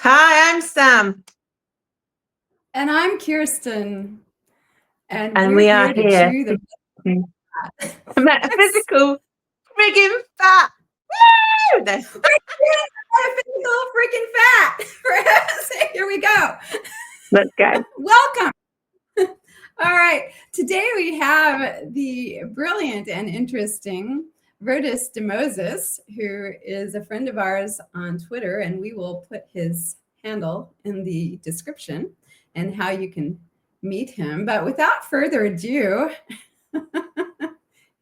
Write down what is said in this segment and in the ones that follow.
Hi, I'm Sam. And I'm Kirsten. And we are here. To chew the metaphysical friggin' fat. Woo! metaphysical freaking fat. Here we go. Let's go. Welcome. All right. Today we have the brilliant and interesting Verdis DeMosays, who is a friend of ours on Twitter, and we will put his handle in the description and how you can meet him. But without further ado,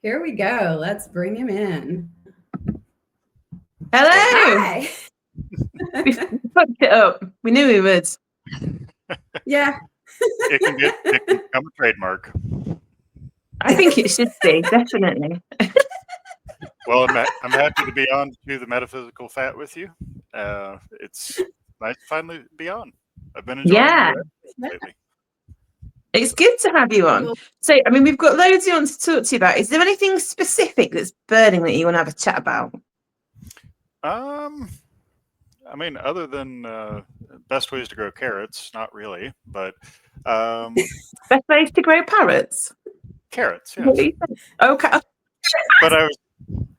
here we go. Let's bring him in. Hello. Hi. We fucked it up. We knew we would. Yeah. It can become a trademark. I think it should be, definitely. Well, I'm happy to be on to the metaphysical fat with you. It's nice to finally be on. I've been enjoying it lately. It's good to have you on. So, I mean, we've got loads you want to talk to you about. Is there anything specific that's burning that you want to have a chat about? I mean, other than best ways to grow carrots, not really, but best ways to grow parrots? Carrots, yes. Okay. But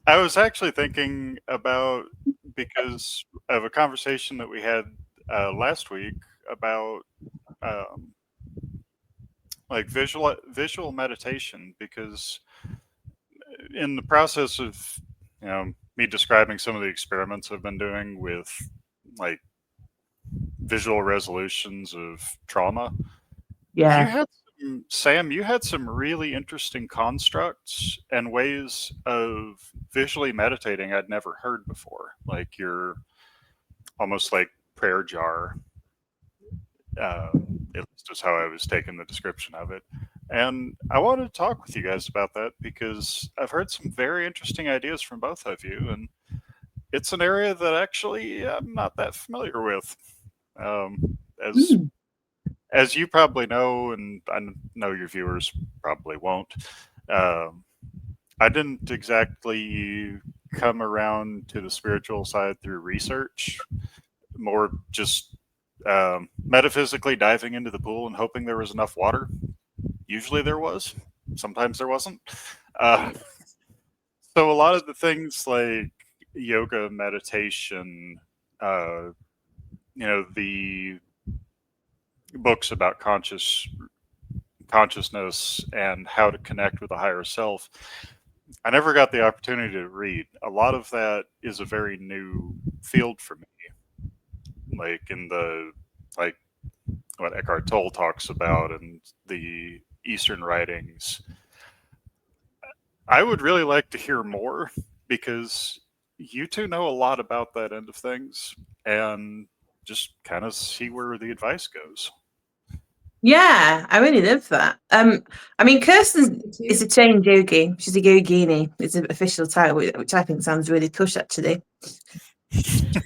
I was actually thinking about, because of a conversation that we had last week about like visual meditation, because in the process of me describing some of the experiments I've been doing with like visual resolutions of trauma. Yeah. Sam, you had some really interesting constructs and ways of visually meditating I'd never heard before. Like your almost like prayer jar, at least is how I was taking the description of it. And I wanted to talk with you guys about that because I've heard some very interesting ideas from both of you, and it's an area that actually I'm not that familiar with. As you probably know, and I know your viewers probably won't, I didn't exactly come around to the spiritual side through research, more just metaphysically diving into the pool and hoping there was enough water. Usually there was, sometimes there wasn't. So a lot of the things like yoga, meditation, the books about consciousness and how to connect with a higher self, I never got the opportunity to read. A lot of that is a very new field for me, like in the what Eckhart Tolle talks about and the Eastern writings. I would really like to hear more, because you two know a lot about that end of things, and just kind of see where the advice goes. Yeah, I really love that. I mean, Kirsten is a trained yogi. She's a yogini. It's an official title, which I think sounds really cush, actually.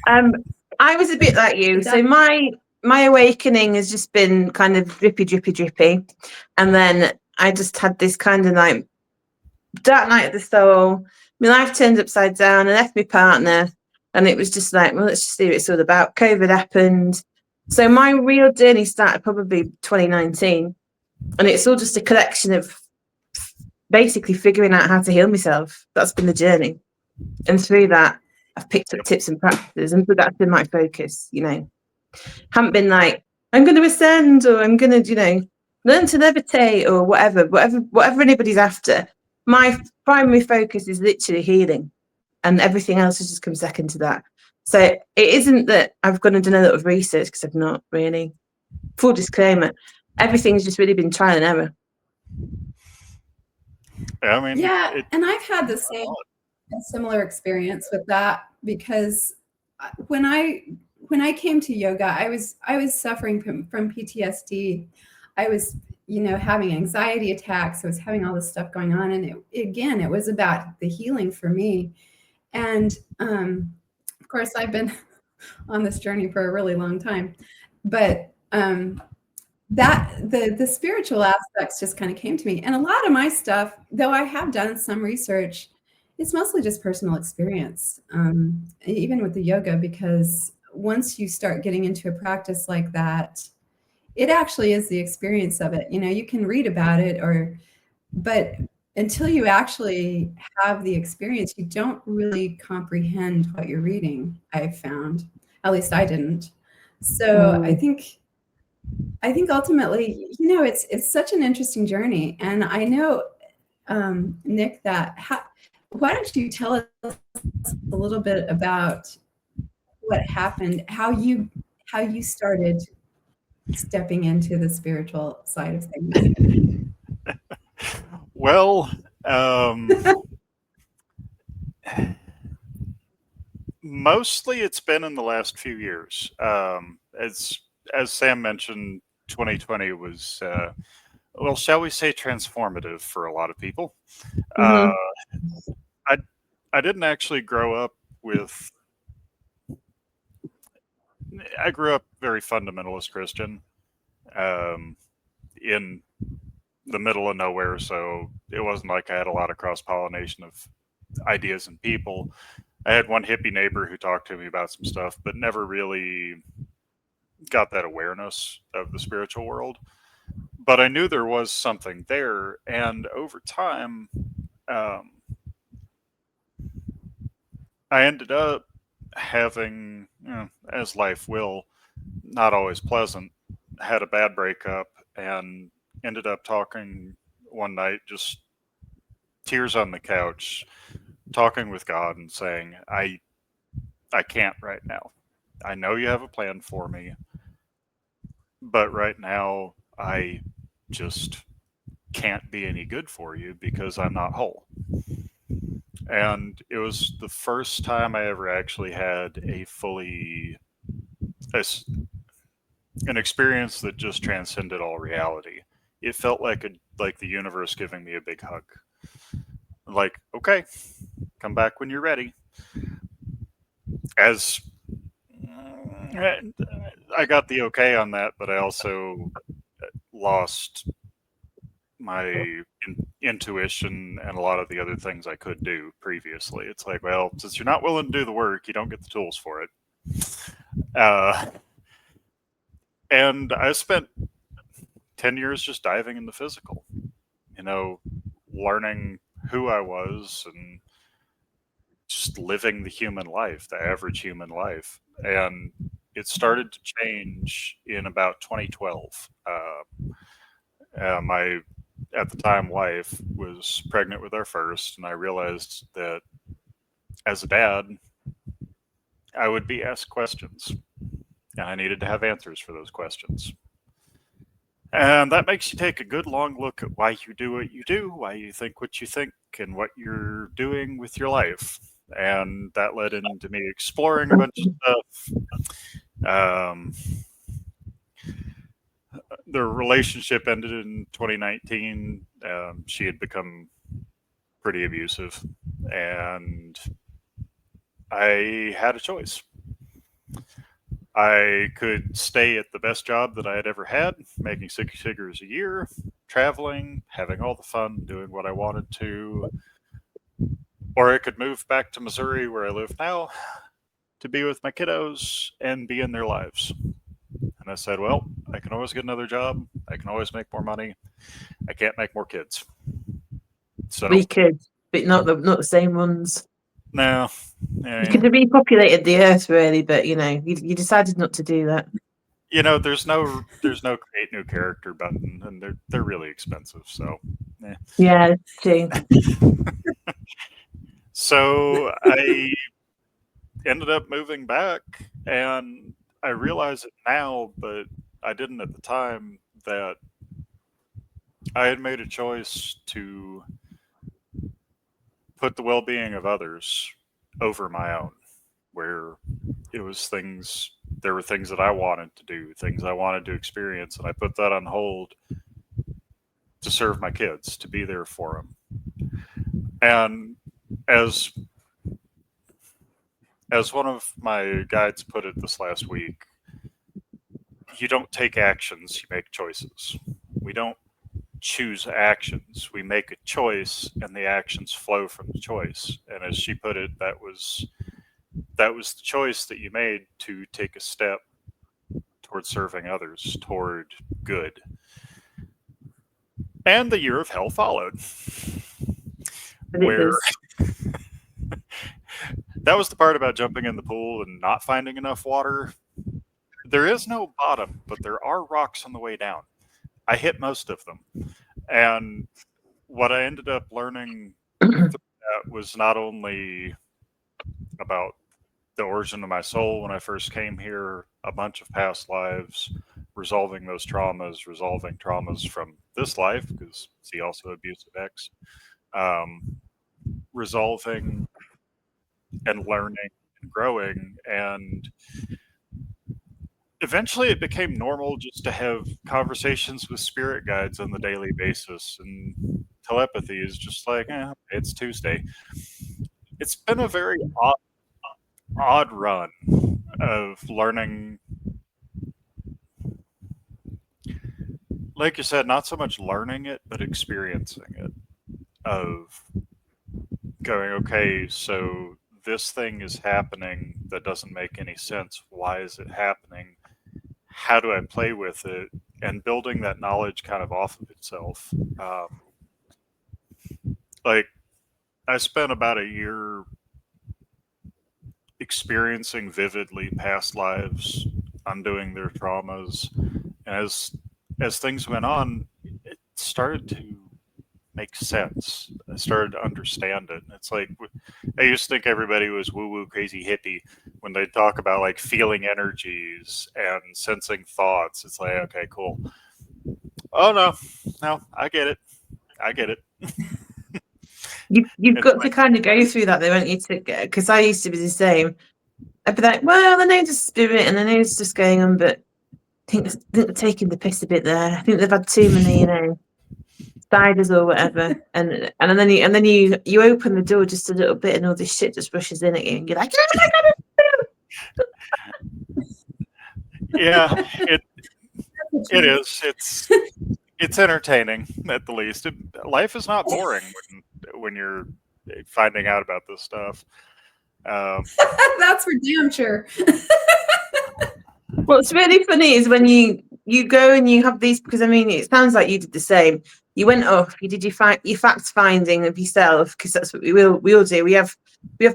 I was a bit like you. So my awakening has just been kind of drippy. And then I just had this kind of like dark night of the soul. My life turned upside down. I left my partner. And it was just like, well, let's just see what it's all about. COVID happened. So my real journey started probably 2019, and it's all just a collection of basically figuring out how to heal myself. That's been the journey. And through that, I've picked up tips and practices, and that's been my focus, Haven't been like, I'm going to ascend, or I'm going to, learn to levitate, or whatever anybody's after. My primary focus is literally healing, and everything else has just come second to that. So it isn't that I've gone and done a lot of research, because I've not really. Full disclaimer, everything's just really been trial and error. I mean, and I've had the similar experience with that, because when I came to yoga, I was suffering from PTSD. I was having anxiety attacks. I was having all this stuff going on, and it was about the healing for me. And of course, I've been on this journey for a really long time, but that the spiritual aspects just kind of came to me. And a lot of my stuff, though I have done some research, it's mostly just personal experience, even with the yoga, because once you start getting into a practice like that, it actually is the experience of it. You can read about it, but until you actually have the experience, you don't really comprehend what you're reading, I've found. At least I didn't. So I think ultimately, it's such an interesting journey. And I know, Nick, why don't you tell us a little bit about what happened, how you started stepping into the spiritual side of things? Well, mostly it's been in the last few years. As Sam mentioned, 2020 was, well, shall we say, transformative for a lot of people. Mhm. I didn't actually grow up with. I grew up very fundamentalist Christian, in the middle of nowhere, so it wasn't like I had a lot of cross pollination of ideas and people. I had one hippie neighbor who talked to me about some stuff, but never really got that awareness of the spiritual world. But I knew there was something there, and over time, I ended up having, as life will, not always pleasant, had a bad breakup, and ended up talking one night, just tears on the couch, talking with God and saying, I can't right now. I know you have a plan for me, but right now I just can't be any good for you because I'm not whole. And it was the first time I ever actually had an experience that just transcended all reality. It felt like the universe giving me a big hug. Like, okay, come back when you're ready. As I got the okay on that, but I also lost my intuition and a lot of the other things I could do previously. It's like, well, since you're not willing to do the work, you don't get the tools for it. And I spent 10 years just diving into physical, learning who I was and just living the human life, the average human life. And it started to change in about 2012. My, at the time, wife was pregnant with our first, and I realized that as a dad, I would be asked questions, and I needed to have answers for those questions. And that makes you take a good long look at why you do what you do, why you think what you think, and what you're doing with your life. And that led into me exploring a bunch of stuff. The relationship ended in 2019. She had become pretty abusive, and I had a choice. I could stay at the best job that I had ever had, making six figures a year, traveling, having all the fun, doing what I wanted to, or I could move back to Missouri, where I live now, to be with my kiddos and be in their lives. And I said, well, I can always get another job. I can always make more money. I can't make more kids. So We could, but not the same ones. no. You could have repopulated the earth, really, but you decided not to do that. There's no create new character button, and they're really expensive. So yeah, true. So I ended up moving back, and I realize it now, but I didn't at the time, that I had made a choice to put the well-being of others over my own, where there were things that I wanted to do, things I wanted to experience, and I put that on hold to serve my kids, to be there for them. And as one of my guides put it this last week, you don't take actions, you make choices. We don't choose actions. We make a choice, and the actions flow from the choice. And as she put it, that was that was the choice that you made to take a step toward serving others, toward good. And the year of hell followed, But it where does. that was the part about jumping in the pool and not finding enough water. There is no bottom, but there are rocks on the way down. I hit most of them. And what I ended up learning through that was not only about the origin of my soul when I first came here, a bunch of past lives, resolving those traumas, resolving traumas from this life, because see also abusive ex, resolving and learning and growing. And eventually it became normal just to have conversations with spirit guides on the daily basis. And telepathy is just like, it's Tuesday. It's been a very odd run of learning, like you said, not so much learning it, but experiencing it. Of going, okay, so this thing is happening that doesn't make any sense. Why is it happening? How do I play with it? And building that knowledge kind of off of itself. Like, I spent about a year experiencing vividly past lives, undoing their traumas. And as things went on, it started to make sense. I started to understand it. It's like, I used to think everybody was woo-woo crazy hippie when they talk about like feeling energies and sensing thoughts. It's like, okay, cool. Oh no, I get it. You've It's got to like, kind of go through that, though, won't you? Because I used to be the same. I'd be like, well, I know the spirit, and I know it's just going on, but I think they're taking the piss a bit there. I think they've had too many, spiders or whatever, and then you open the door just a little bit, and all this shit just rushes in at you, and you're like, yeah, it is. It's entertaining at the least. Life is not boring when you're finding out about this stuff. That's for damn sure. What's really funny is when you go and you have these, because I mean, it sounds like you did the same. You went off, you did your fact finding of yourself, because that's what we all do. We have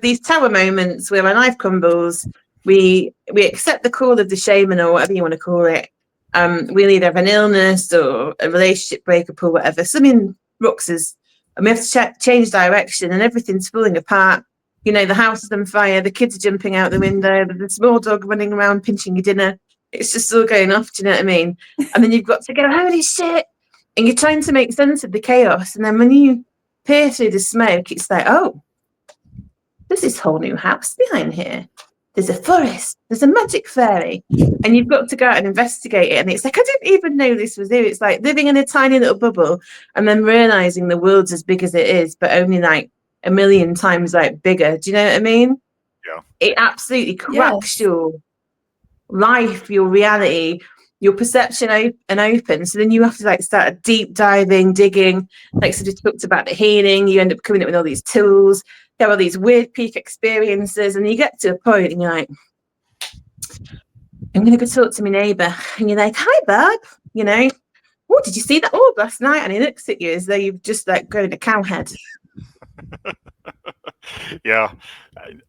these tower moments where our life crumbles. We accept the call of the shaman, or whatever you want to call it. We'll either have an illness or a relationship breakup or whatever. Something rocks us, and we have to change direction, and everything's falling apart. The house is on fire, the kids are jumping out the window, the small dog running around pinching your dinner. It's just all going off, do you know what I mean? And then you've got to go, holy shit. And you're trying to make sense of the chaos. And then when you peer through the smoke, it's like, oh, there's this whole new house behind here. There's a forest. There's a magic fairy. And you've got to go out and investigate it. And it's like, I didn't even know this was here. It's like living in a tiny little bubble and then realizing the world's as big as it is, but only like a million times like bigger. Do you know what I mean? Yeah. It absolutely cracks your life, your reality, your perception open. So then you have to like start deep diving, digging. Like sort of talked about the healing. You end up coming up with all these tools. There are these weird peak experiences, and you get to a point and you're like, I'm gonna go talk to my neighbour. And you're like, hi Bob, oh, did you see that orb last night? And he looks at you as though you've just like grown a cow head. Yeah,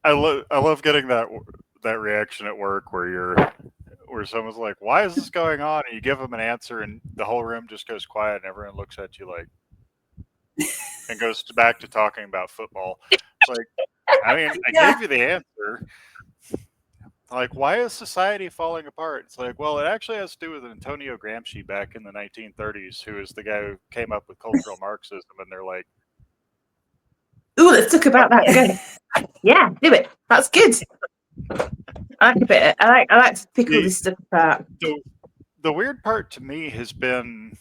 I love getting that reaction at work where someone's like, "Why is this going on?" and you give them an answer, and the whole room just goes quiet, and everyone looks at you like, and goes back to talking about football. It's like, I mean, I gave you the answer. Like, why is society falling apart? It's like, well, it actually has to do with Antonio Gramsci back in the 1930s, who is the guy who came up with cultural Marxism, and they're like, ooh, let's talk about that again. Yeah, do it. That's good. I like a bit. I like to pick all this stuff apart. The weird part to me has been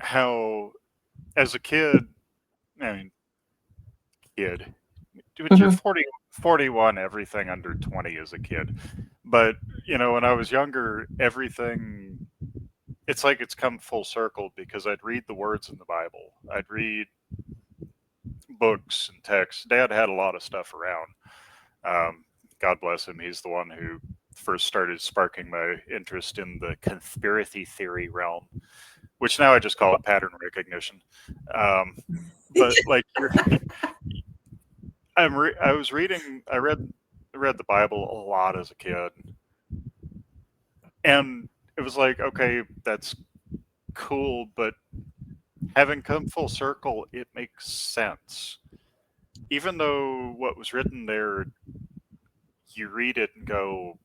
how, as a kid, but you're 41, everything under 20 is a kid. But, when I was younger, everything, it's like it's come full circle because I'd read the words in the Bible. I'd read books and texts. Dad had a lot of stuff around. God bless him. He's the one who first started sparking my interest in the conspiracy theory realm, which now I just call it pattern recognition. But like, I read the Bible a lot as a kid, and it was like, okay, that's cool, but having come full circle, it makes sense. Even though what was written there, you read it and go,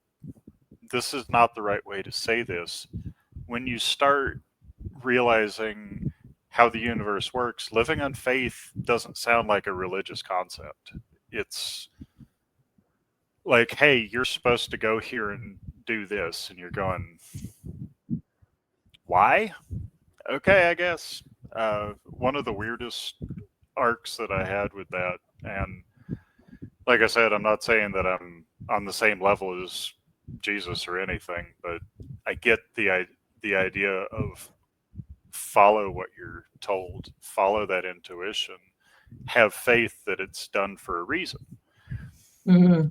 this is not the right way to say this. When you start realizing how the universe works, living on faith doesn't sound like a religious concept. It's like, hey, you're supposed to go here and do this, and you're going, why? Okay, I guess. One of the weirdest arcs that I had with that, and like I said, I'm not saying that I'm on the same level as Jesus or anything, but I get the idea of follow what you're told, follow that intuition, have faith that it's done for a reason. Mm-hmm.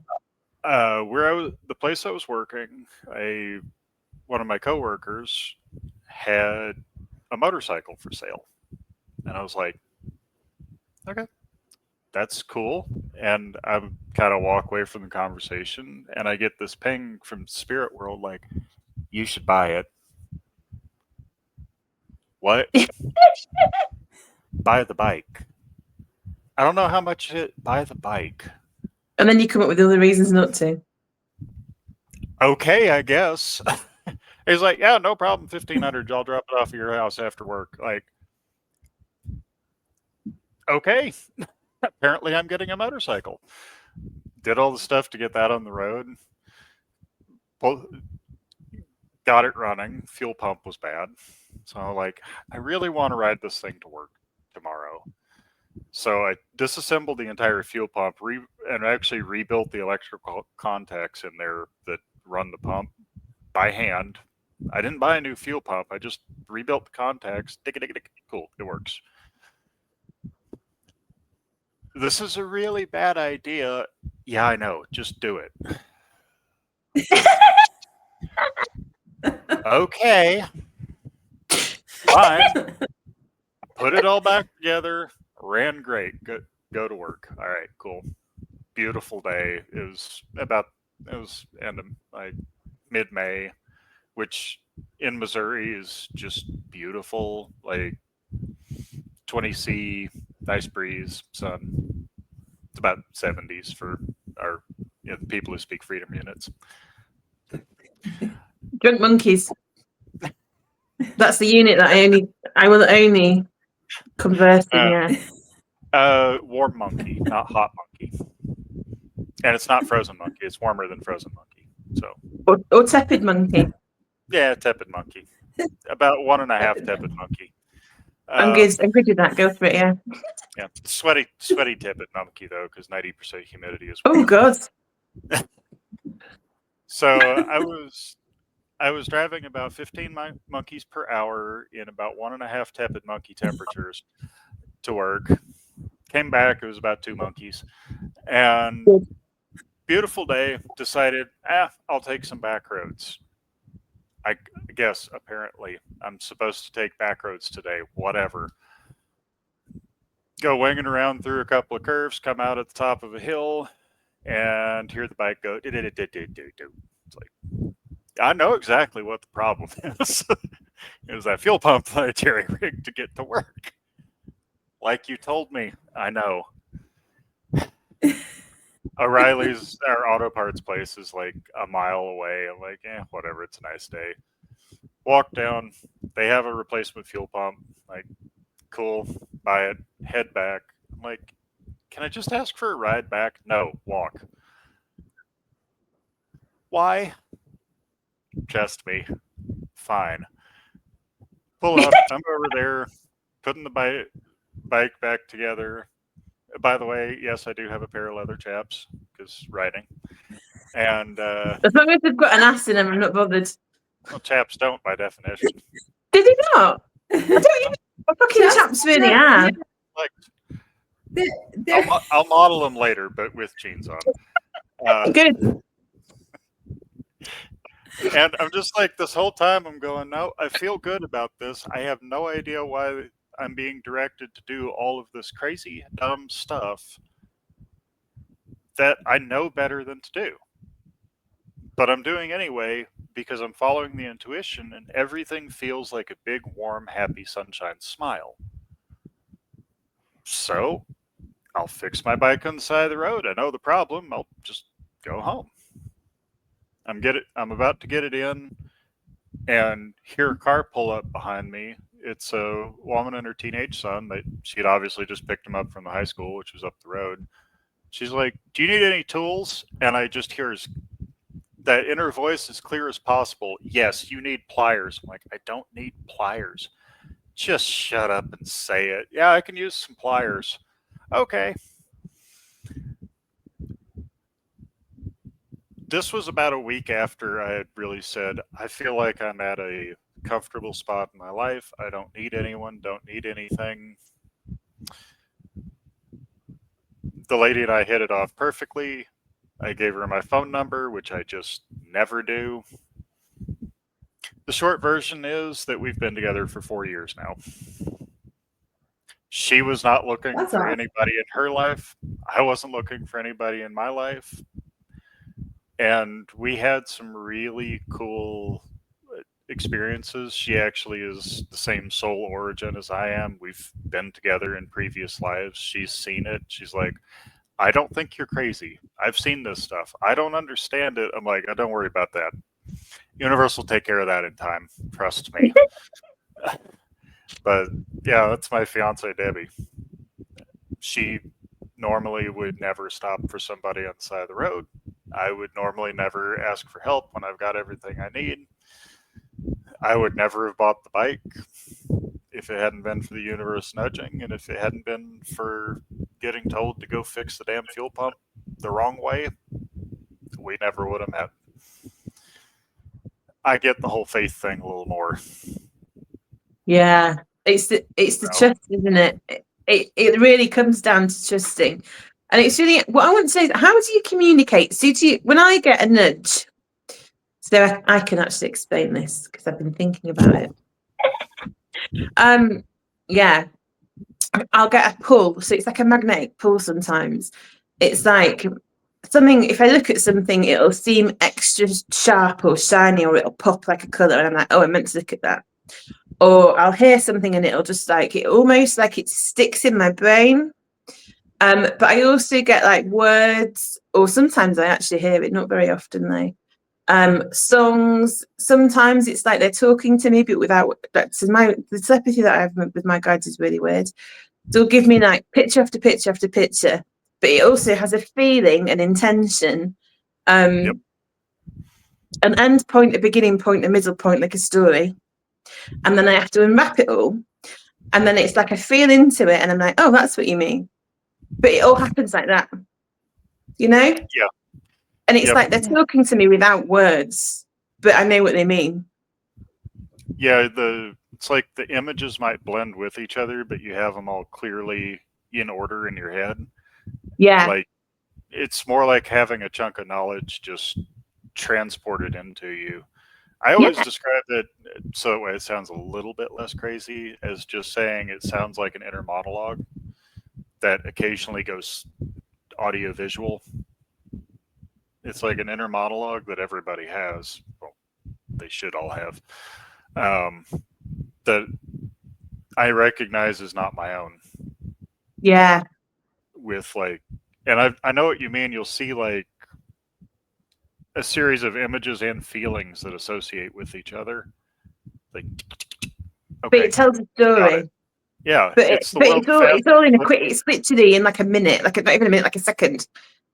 The place I was working, one of my coworkers had a motorcycle for sale, and I was like, okay, that's cool. And I kind of walk away from the conversation, and I get this ping from Spirit World, like, you should buy it. What? Buy the bike. I don't know how much it. Buy the bike. And then you come up with other reasons not to. Okay, I guess. He's like, yeah, no problem. 1,500. I'll drop it off at your house after work. Like, okay. Apparently, I'm getting a motorcycle. Did all the stuff to get that on the road. Got it running. Fuel pump was bad. So, like, I really want to ride this thing to work tomorrow. So I disassembled the entire fuel pump and actually rebuilt the electrical contacts in there that run the pump by hand. I didn't buy a new fuel pump. I just rebuilt the contacts. Cool, it works. This is a really bad idea. Yeah, I know. Just do it. Okay. Fine. Put it all back together. Ran great. Go to work. All right, cool. Beautiful day. It was end of mid-May, which in Missouri is just beautiful. Like 20°C, nice breeze, sun. It's about 70s for our the people who speak freedom units. Drunk monkeys. That's the unit that I will only converse in, yeah. Warm monkey, not hot monkey. And it's not frozen monkey. It's warmer than frozen monkey. So. Or tepid monkey. Yeah, tepid monkey. About 1.5 tepid monkey. I'm good with that. Go for it, yeah. Yeah, sweaty tepid monkey though, because 90% humidity is. Oh God. So I was driving about 15 monkeys per hour in about 1.5 tepid monkey temperatures to work. Came back, it was about 2 monkeys. And beautiful day, decided, I'll take some back roads. I guess, apparently, I'm supposed to take back roads today, whatever. Go winging around through a couple of curves, come out at the top of a hill, and hear the bike go, It's like, I know exactly what the problem is. It was that fuel pump that I jerry-rigged to get to work. Like you told me, I know. O'Reilly's, our auto parts place, is like a mile away. I'm like, whatever, it's a nice day. Walk down, they have a replacement fuel pump. Like, cool, buy it, head back. I'm like, can I just ask for a ride back? No, walk. Why? Just me. Fine. Pull up, I'm over there, putting the bike back together. By the way, yes, I do have a pair of leather chaps because riding. And as long as they've got an ass in them, I'm not bothered. Well, chaps don't by definition. Did he not? I don't even know fucking chaps really are. Like, I'll model them later, but with jeans on. Good. And I'm just like, this whole time I'm going, no, I feel good about this. I have no idea why I'm being directed to do all of this crazy, dumb stuff that I know better than to do. But I'm doing anyway because I'm following the intuition, and everything feels like a big, warm, happy, sunshine smile. So I'll fix my bike on the side of the road. I know the problem. I'll just go home. I'm about to get it in, and hear a car pull up behind me. It's a woman and her teenage son. She'd obviously just picked him up from the high school, which was up the road. She's like, "Do you need any tools?" And I just hear that inner voice as clear as possible. "Yes, you need pliers." I'm like, "I don't need pliers. Just shut up and say it." "Yeah, I can use some pliers." "Okay." This was about a week after I had really said, I feel like I'm at a comfortable spot in my life. I don't need anyone, don't need anything. The lady and I hit it off perfectly. I gave her my phone number, which I just never do. The short version is that we've been together for 4 years now. She was not looking That's for awesome. anybody in her life. I wasn't looking for anybody in my life. And we had some really cool experiences. She actually is the same soul origin as I am. We've been together in previous lives. She's seen it. She's like, "I don't think you're crazy. I've seen this stuff. I don't understand it." I'm like, "Don't worry about that. Universe will take care of that in time. Trust me." But yeah, that's my fiance, Debbie. She normally would never stop for somebody on the side of the road. I would normally never ask for help when I've got everything I need. I would never have bought the bike if it hadn't been for the universe nudging, and if it hadn't been for getting told to go fix the damn fuel pump the wrong way, we never would have met. I get the whole faith thing a little more. Yeah, it's the trust, isn't it? It really comes down to trusting, and it's really what I want to say is, how do you communicate? So when I get a nudge, so I can actually explain this because I've been thinking about it. Yeah, I'll get a pull, so it's like a magnetic pull. Sometimes it's like something. If I look at something, it'll seem extra sharp or shiny, or it'll pop like a color, and I'm like, "Oh, I meant to look at that." Or I'll hear something and it'll just like, it almost like it sticks in my brain. But I also get like words, or sometimes I actually hear it, not very often though. Songs, sometimes it's like they're talking to me, but without, so the telepathy that I have with my guides is really weird. They'll give me like picture after picture after picture, but it also has a feeling, an intention, Yep. an end point, a beginning point, a middle point, like a story. And then I have to unwrap it all. And then it's like I feel into it and I'm like, "Oh, that's what you mean." But it all happens like that, you know? Yeah. And it's Yep. like they're talking to me without words, but I know what they mean. Yeah, it's like the images might blend with each other, but you have them all clearly in order in your head. Yeah. Like, it's more like having a chunk of knowledge just transported into you. I always describe it so that way it sounds a little bit less crazy, as just saying it sounds like an inner monologue that occasionally goes audio visual. It's like an inner monologue that everybody has. Well, they should all have. That I recognize as not my own. Yeah. With like, and I know what you mean. You'll see like a series of images and feelings that associate with each other. Like, okay, but it tells a story. Yeah, but it's all in a quick. It's literally in like a minute, like not even a minute, like a second.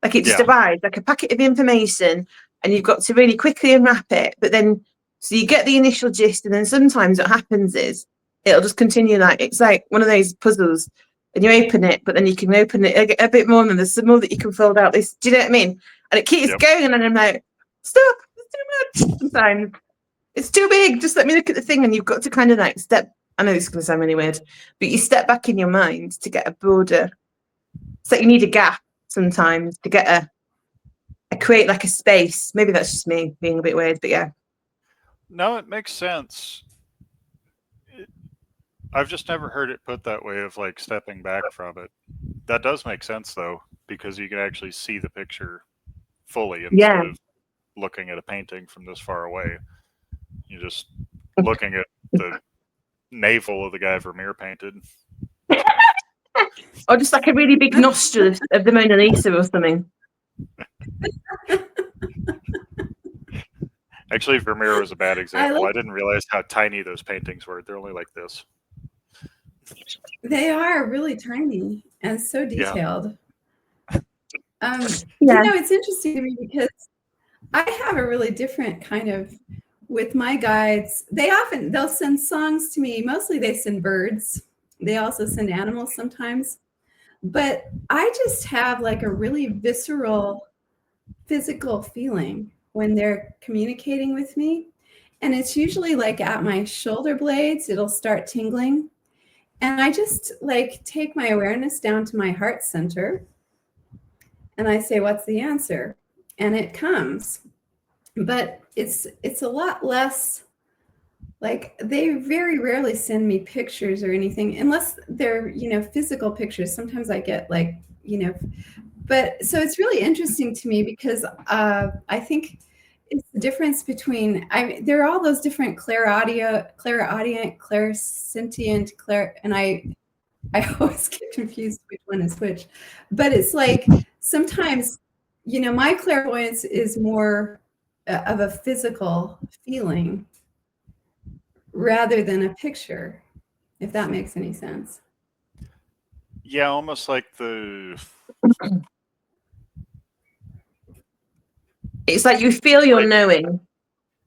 Like it just arrives like a packet of information, and you've got to really quickly unwrap it. But then, so you get the initial gist, and then sometimes what happens is it'll just continue. Like it's like one of those puzzles, and you open it, but then you can open it a bit more, and then there's some more that you can fold out. Do you know what I mean? And it keeps going, and then I'm like, stop! It's too much. Sometimes it's too big. Just let me look at the thing, and you've got to kind of like step. I know this is going to sound really weird, but you step back in your mind to get a broader. So you need a gap sometimes to get create like a space. Maybe that's just me being a bit weird, but yeah. No, it makes sense. I've just never heard it put that way of like stepping back from it. That does make sense though, because you can actually see the picture fully instead of looking at a painting from this far away. You're just looking at the navel of the guy Vermeer painted. Or just like a really big nostril of the Mona Lisa or something. Actually, Vermeer was a bad example. I didn't realize how tiny those paintings were. They're only like this. They are really tiny and so detailed. Yeah. You know, it's interesting to me because I have a really different kind of, with my guides, they'll send songs to me. Mostly they send birds. They also send animals sometimes. But I just have like a really visceral, physical feeling when they're communicating with me. And it's usually like at my shoulder blades, it'll start tingling. And I just like take my awareness down to my heart center. And I say, what's the answer? And it comes. But it's a lot less, like they very rarely send me pictures or anything, unless they're, you know, physical pictures. Sometimes I get like, you know, but so it's really interesting to me because I think it's the difference between, there are all those different clairaudient, clairsentient, and I always get confused which one is which. But it's like sometimes, you know, my clairvoyance is more of a physical feeling rather than a picture, if that makes any sense. Yeah, almost like the... It's like you feel your knowing.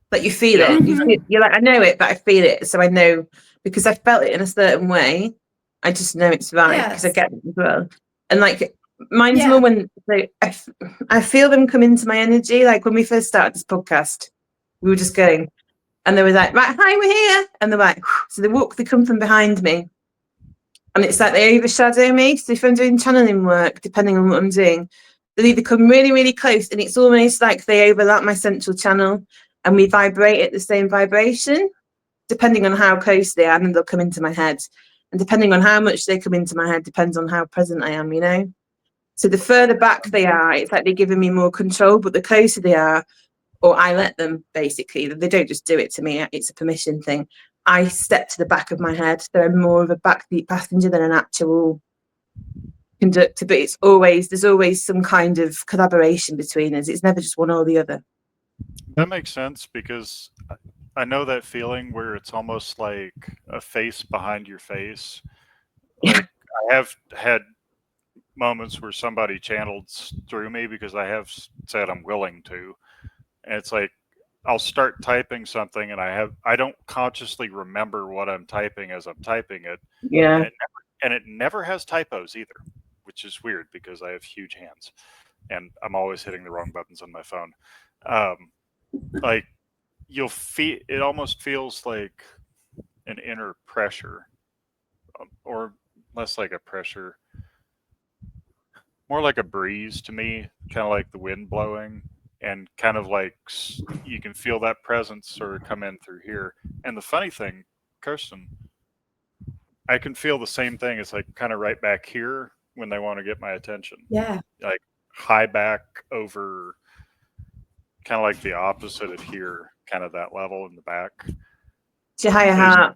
Like you feel it. You're like, I know it, but I feel it. So I know because I felt it in a certain way. I just know it's right because I get it as well. And like mine's more when I feel them come into my energy. Like when we first started this podcast, we were just going, and they were like, right, hi, we're here. And they're like, so they come from behind me. And it's like they overshadow me. So if I'm doing channeling work, depending on what I'm doing, they either come really, really close and it's almost like they overlap my central channel and we vibrate at the same vibration, depending on how close they are, and they'll come into my head. And depending on how much they come into my head depends on how present I am, you know? So the further back they are, it's like they're giving me more control, but the closer they are, or I let them, basically, they don't just do it to me, it's a permission thing. I step to the back of my head. So I'm more of a backseat passenger than an actual conductor, but there's always some kind of collaboration between us. It's never just one or the other. That makes sense because I know that feeling where it's almost like a face behind your face. Like I have had moments where somebody channeled through me because I have said I'm willing to. And it's like I'll start typing something and I don't consciously remember what I'm typing as I'm typing it. Yeah. And it never has typos either, which is weird because I have huge hands and I'm always hitting the wrong buttons on my phone. Like you'll feel, it almost feels like an inner pressure, or less like a pressure, more like a breeze to me, kind of like the wind blowing, and kind of like you can feel that presence sort of come in through here. And the funny thing, Kirsten, I can feel the same thing. It's like kind of right back here when they want to get my attention. Yeah. Like high back over, kind of like the opposite of here, kind of that level in the back. It's your higher heart.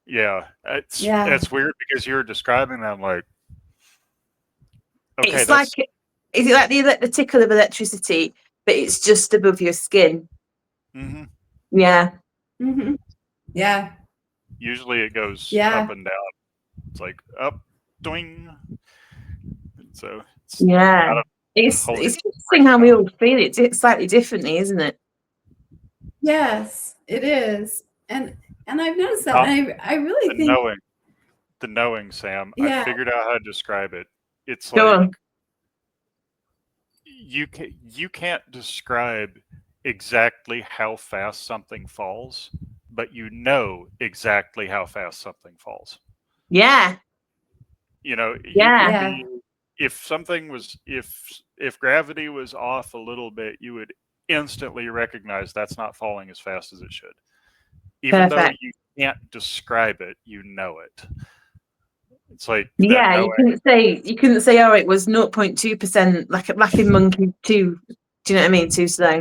Yeah. It's weird because you're describing that. I'm like, okay, it's like, is it like the tickle of electricity, but it's just above your skin? Mm-hmm. Yeah. Mm-hmm. Yeah. Usually it goes up and down. It's like up, doing. So it's interesting how we all feel it. It's slightly differently, isn't it? Yes, it is. And I've noticed that. I really think the knowing, Sam. Yeah. I figured out how to describe it. It's like you can't describe exactly how fast something falls, but you know exactly how fast something falls. Yeah. You know, if something was, if gravity was off a little bit, you would instantly recognize that's not falling as fast as it should. Even though Perfect. you can't describe it, you know it. It's like Yeah, that you couldn't say, oh, it was 0.2%, like a laughing monkey too. Do you know what I mean? Too slow.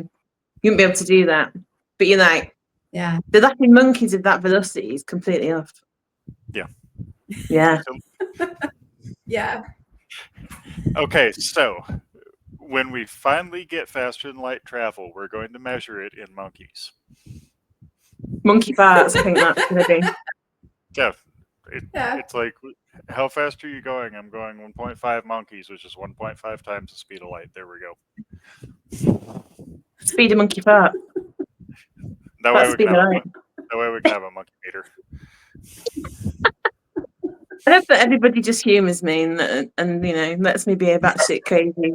You wouldn't be able to do that. But you're like, Yeah. the laughing monkeys of that velocity is completely off. Yeah. Yeah. Yeah. Okay, so when we finally get faster than light travel, we're going to measure it in monkeys. Monkey farts, I think that's going to be. Yeah. Yeah. It's like, how fast are you going? I'm going 1.5 monkeys, which is 1.5 times the speed of light. There we go. Speed of monkey fart. That That's way we speed can of have light. that way we can have a monkey meter. I hope that everybody just humours me and you know, lets me be a batshit crazy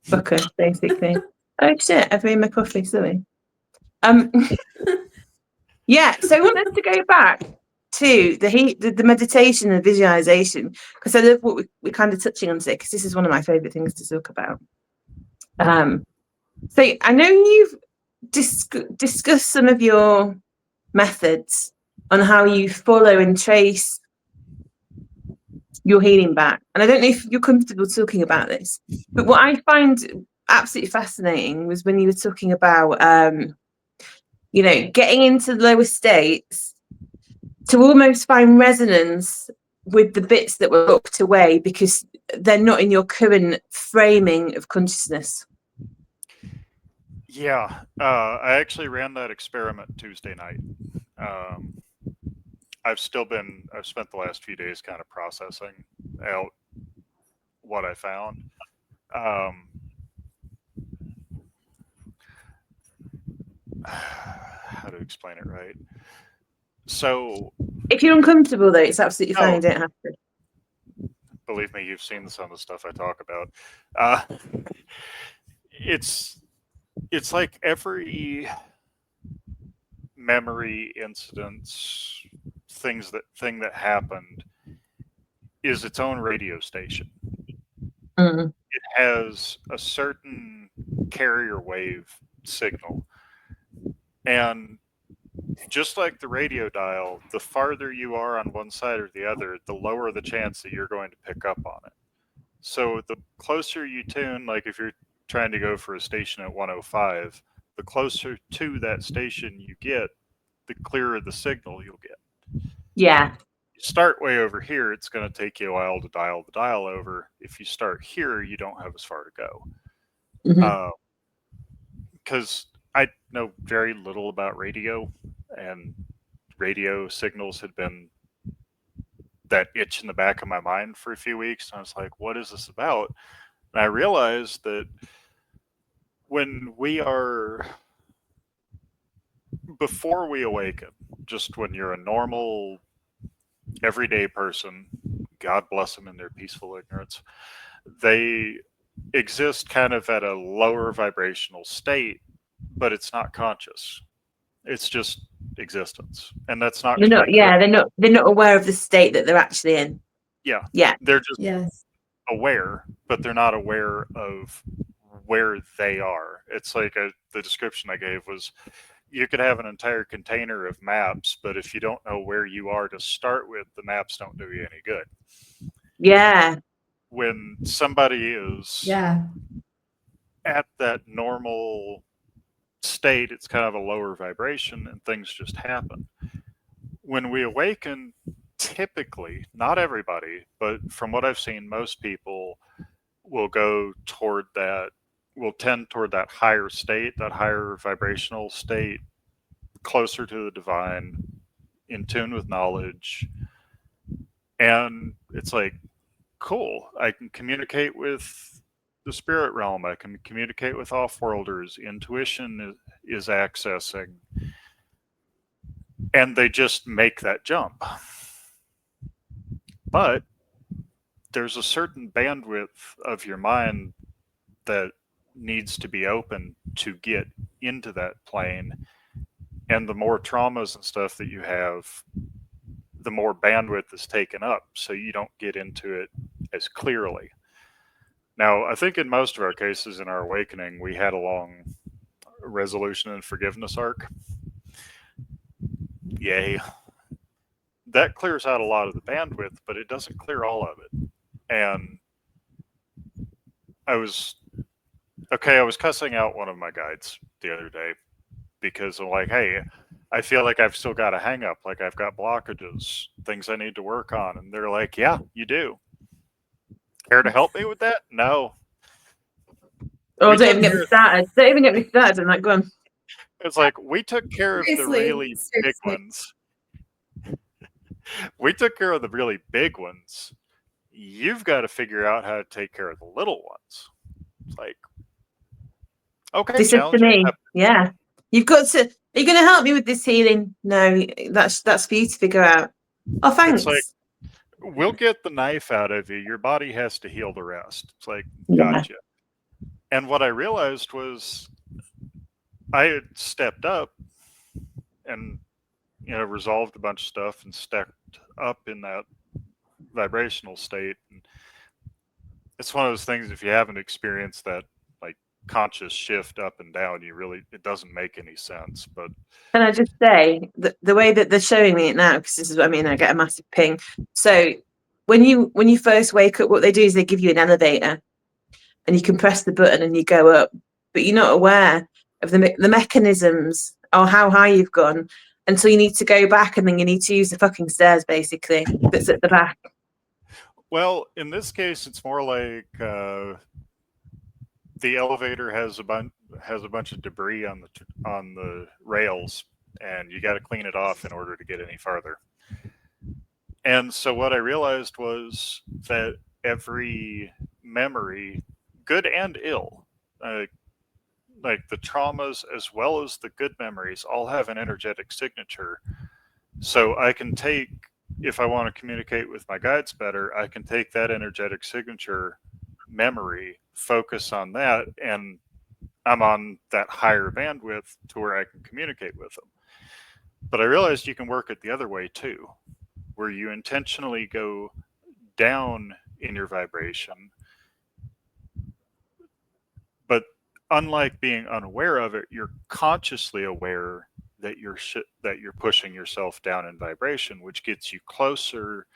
fucker, basically. Oh shit, I've made my coffee, silly. Yeah, so I want us to go back to the meditation and visualization, because I love what we're kind of touching on today, because this is one of my favourite things to talk about. So I know you've discussed some of your methods on how you follow and trace your healing back. And I don't know if you're comfortable talking about this, but what I find absolutely fascinating was when you were talking about, you know, getting into the lower states to almost find resonance with the bits that were locked away because they're not in your current framing of consciousness. Yeah, I actually ran that experiment Tuesday night. I've spent the last few days kind of processing out what I found. How to explain it right? So, If you're uncomfortable, though, it's absolutely fine. You don't have to. Believe me, you've seen some of the stuff I talk about. It's like every memory, incidents, thing that happened is its own radio station. Mm. It has a certain carrier wave signal, and just like the radio dial, the farther you are on one side or the other, the lower the chance that you're going to pick up on it. So the closer you tune, like if you're trying to go for a station at 105, the closer to that station you get, the clearer the signal you'll get. Yeah. You start way over here, it's going to take you a while to dial the dial over. If you start here, you don't have as far to go. Because I know very little about radio, and radio signals had been that itch in the back of my mind for a few weeks. And I was like, what is this about? And I realized that when we are, before we awaken, just when you're a normal, everyday person, God bless them in their peaceful ignorance, they exist kind of at a lower vibrational state, but it's not conscious. It's just existence, and that's not. They're not. Yeah, they're not aware of the state that they're actually in. Yeah. Yeah. They're just Yes. aware, but they're not aware of where they are. It's like the description I gave was, you could have an entire container of maps, but if you don't know where you are to start with, the maps don't do you any good. Yeah. When somebody is Yeah. at that normal state, it's kind of a lower vibration and things just happen. When we awaken, typically, not everybody, but from what I've seen, most people will go toward that, will tend toward that higher state, that higher vibrational state, closer to the divine, in tune with knowledge. And it's like, cool, I can communicate with the spirit realm, I can communicate with off-worlders, intuition is accessing, and they just make that jump. But there's a certain bandwidth of your mind that needs to be open to get into that plane, and the more traumas and stuff that you have, the more bandwidth is taken up, so you don't get into it as clearly. Now, I think in most of our cases in our awakening, we had along resolution and forgiveness arc. Yay. That clears out a lot of the bandwidth, but it doesn't clear all of it. And I was cussing out one of my guides the other day because I'm like, hey, I feel like I've still got a hang up, like I've got blockages, things I need to work on. And they're like, yeah, you do. Care to help me with that? No. Oh, don't even get me started. Don't even get me started. I'm like, go on. It's like, we took care of the really big ones. We took care of the really big ones. You've got to figure out how to take care of the little ones. It's like, okay, This is to me. Yeah. You've got to, are you going to help me with this healing? No, that's for you to figure out. Oh, thanks. It's like, we'll get the knife out of you. Your body has to heal the rest. It's like, gotcha. And what I realized was I had stepped up and, resolved a bunch of stuff and stepped up in that vibrational state. And it's one of those things, if you haven't experienced that like conscious shift up and down, it doesn't make any sense. But can I just say the way that they're showing me it now, because this is what I mean, I get a massive ping. So when you first wake up, what they do is they give you an elevator and you can press the button and you go up, but you're not aware of the mechanisms or how high you've gone until you need to go back, and then you need to use the fucking stairs basically that's at the back. Well, in this case, it's more like the elevator has a bunch of debris on the rails, and you got to clean it off in order to get any farther. And so what I realized was that every memory, good and ill, like the traumas as well as the good memories, all have an energetic signature. So I can take, if I want to communicate with my guides better, I can take that energetic signature memory, focus on that, and I'm on that higher bandwidth to where I can communicate with them. But I realized you can work it the other way too, where you intentionally go down in your vibration. But unlike being unaware of it, you're consciously aware that you're pushing yourself down in vibration, which gets you closer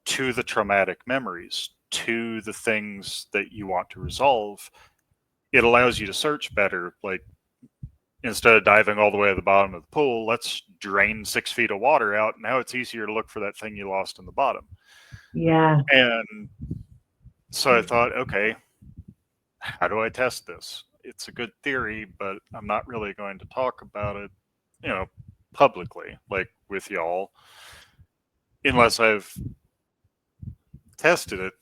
to the traumatic memories, to the things that you want to resolve. It allows you to search better. Like, instead of diving all the way to the bottom of the pool, let's drain 6 feet of water out. Now it's easier to look for that thing you lost in the bottom. Yeah. And so I thought, okay, how do I test this? It's a good theory, but I'm not really going to talk about it, publicly, like with y'all, unless I've tested it.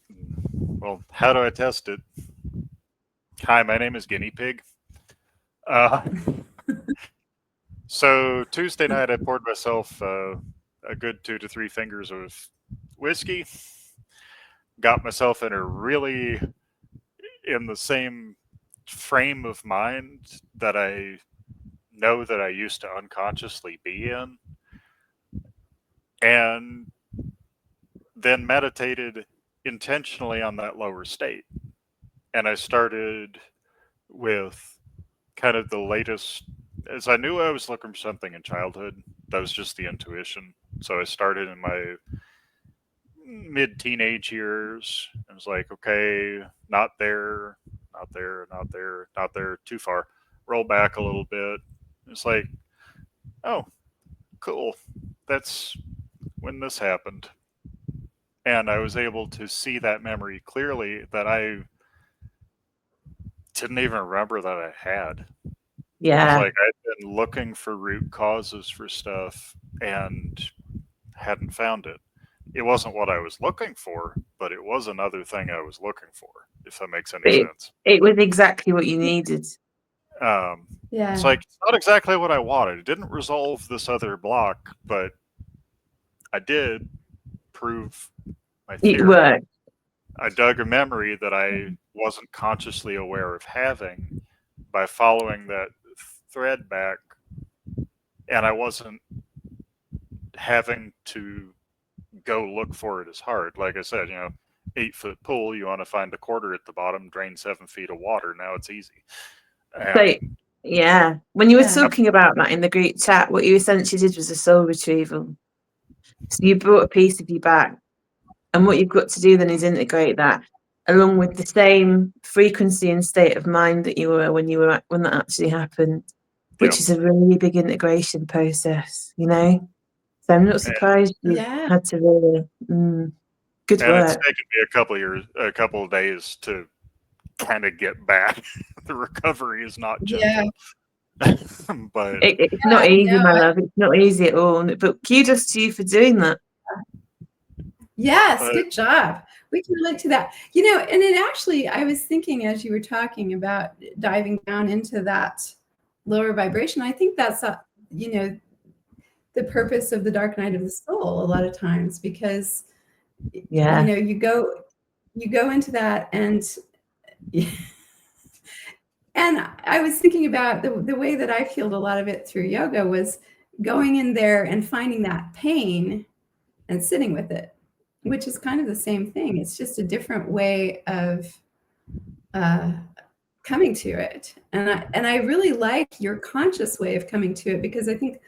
Well, how do I test it? Hi, my name is Guinea Pig. So Tuesday night, I poured myself a good 2 to 3 fingers of whiskey, got myself in the same frame of mind that I know that I used to unconsciously be in, and then meditated intentionally on that lower state. And I started with kind of the latest, as I knew I was looking for something in childhood. That was just the intuition. So I started in my mid-teenage years. I was like, okay, not there, not there, not there, not there, too far. Roll back a little bit. It's like, oh, cool. That's when this happened. And I was able to see that memory clearly that I didn't even remember that I had. Yeah. It's like I'd been looking for root causes for stuff and hadn't found it. It wasn't what I was looking for, but it was another thing I was looking for, if that makes any sense. It was exactly what you needed. Yeah. It's like, it's not exactly what I wanted. It didn't resolve this other block, but I did prove my theory. It worked. I dug a memory that I wasn't consciously aware of having by following that thread back, and I wasn't having to go look for it as hard. Like I said, 8-foot pool, you want to find a quarter at the bottom, drain 7 feet of water. Now it's easy. So Yeah. When you were Yeah. talking about that in the group chat, what you essentially did was a soul retrieval. So you brought a piece of you back. And what you've got to do then is integrate that along with the same frequency and state of mind that you were when that actually happened, which is a really big integration process, you know? So I'm not surprised you Yeah. had to really good And it's work. taken me a couple of days to kind of get back. The recovery is not gentle. But It's not easy, no, my love. It's not easy at all. But kudos to you for doing that. Yes, good job. We can relate to that. You know, and it actually, I was thinking as you were talking about diving down into that lower vibration, I think that's, you know, the purpose of the dark night of the soul a lot of times, because, Yeah. you know, you go into that and and I was thinking about the way that I healed a lot of it through yoga was going in there and finding that pain and sitting with it, which is kind of the same thing. It's just a different way of coming to it. And I really like your conscious way of coming to it, because I think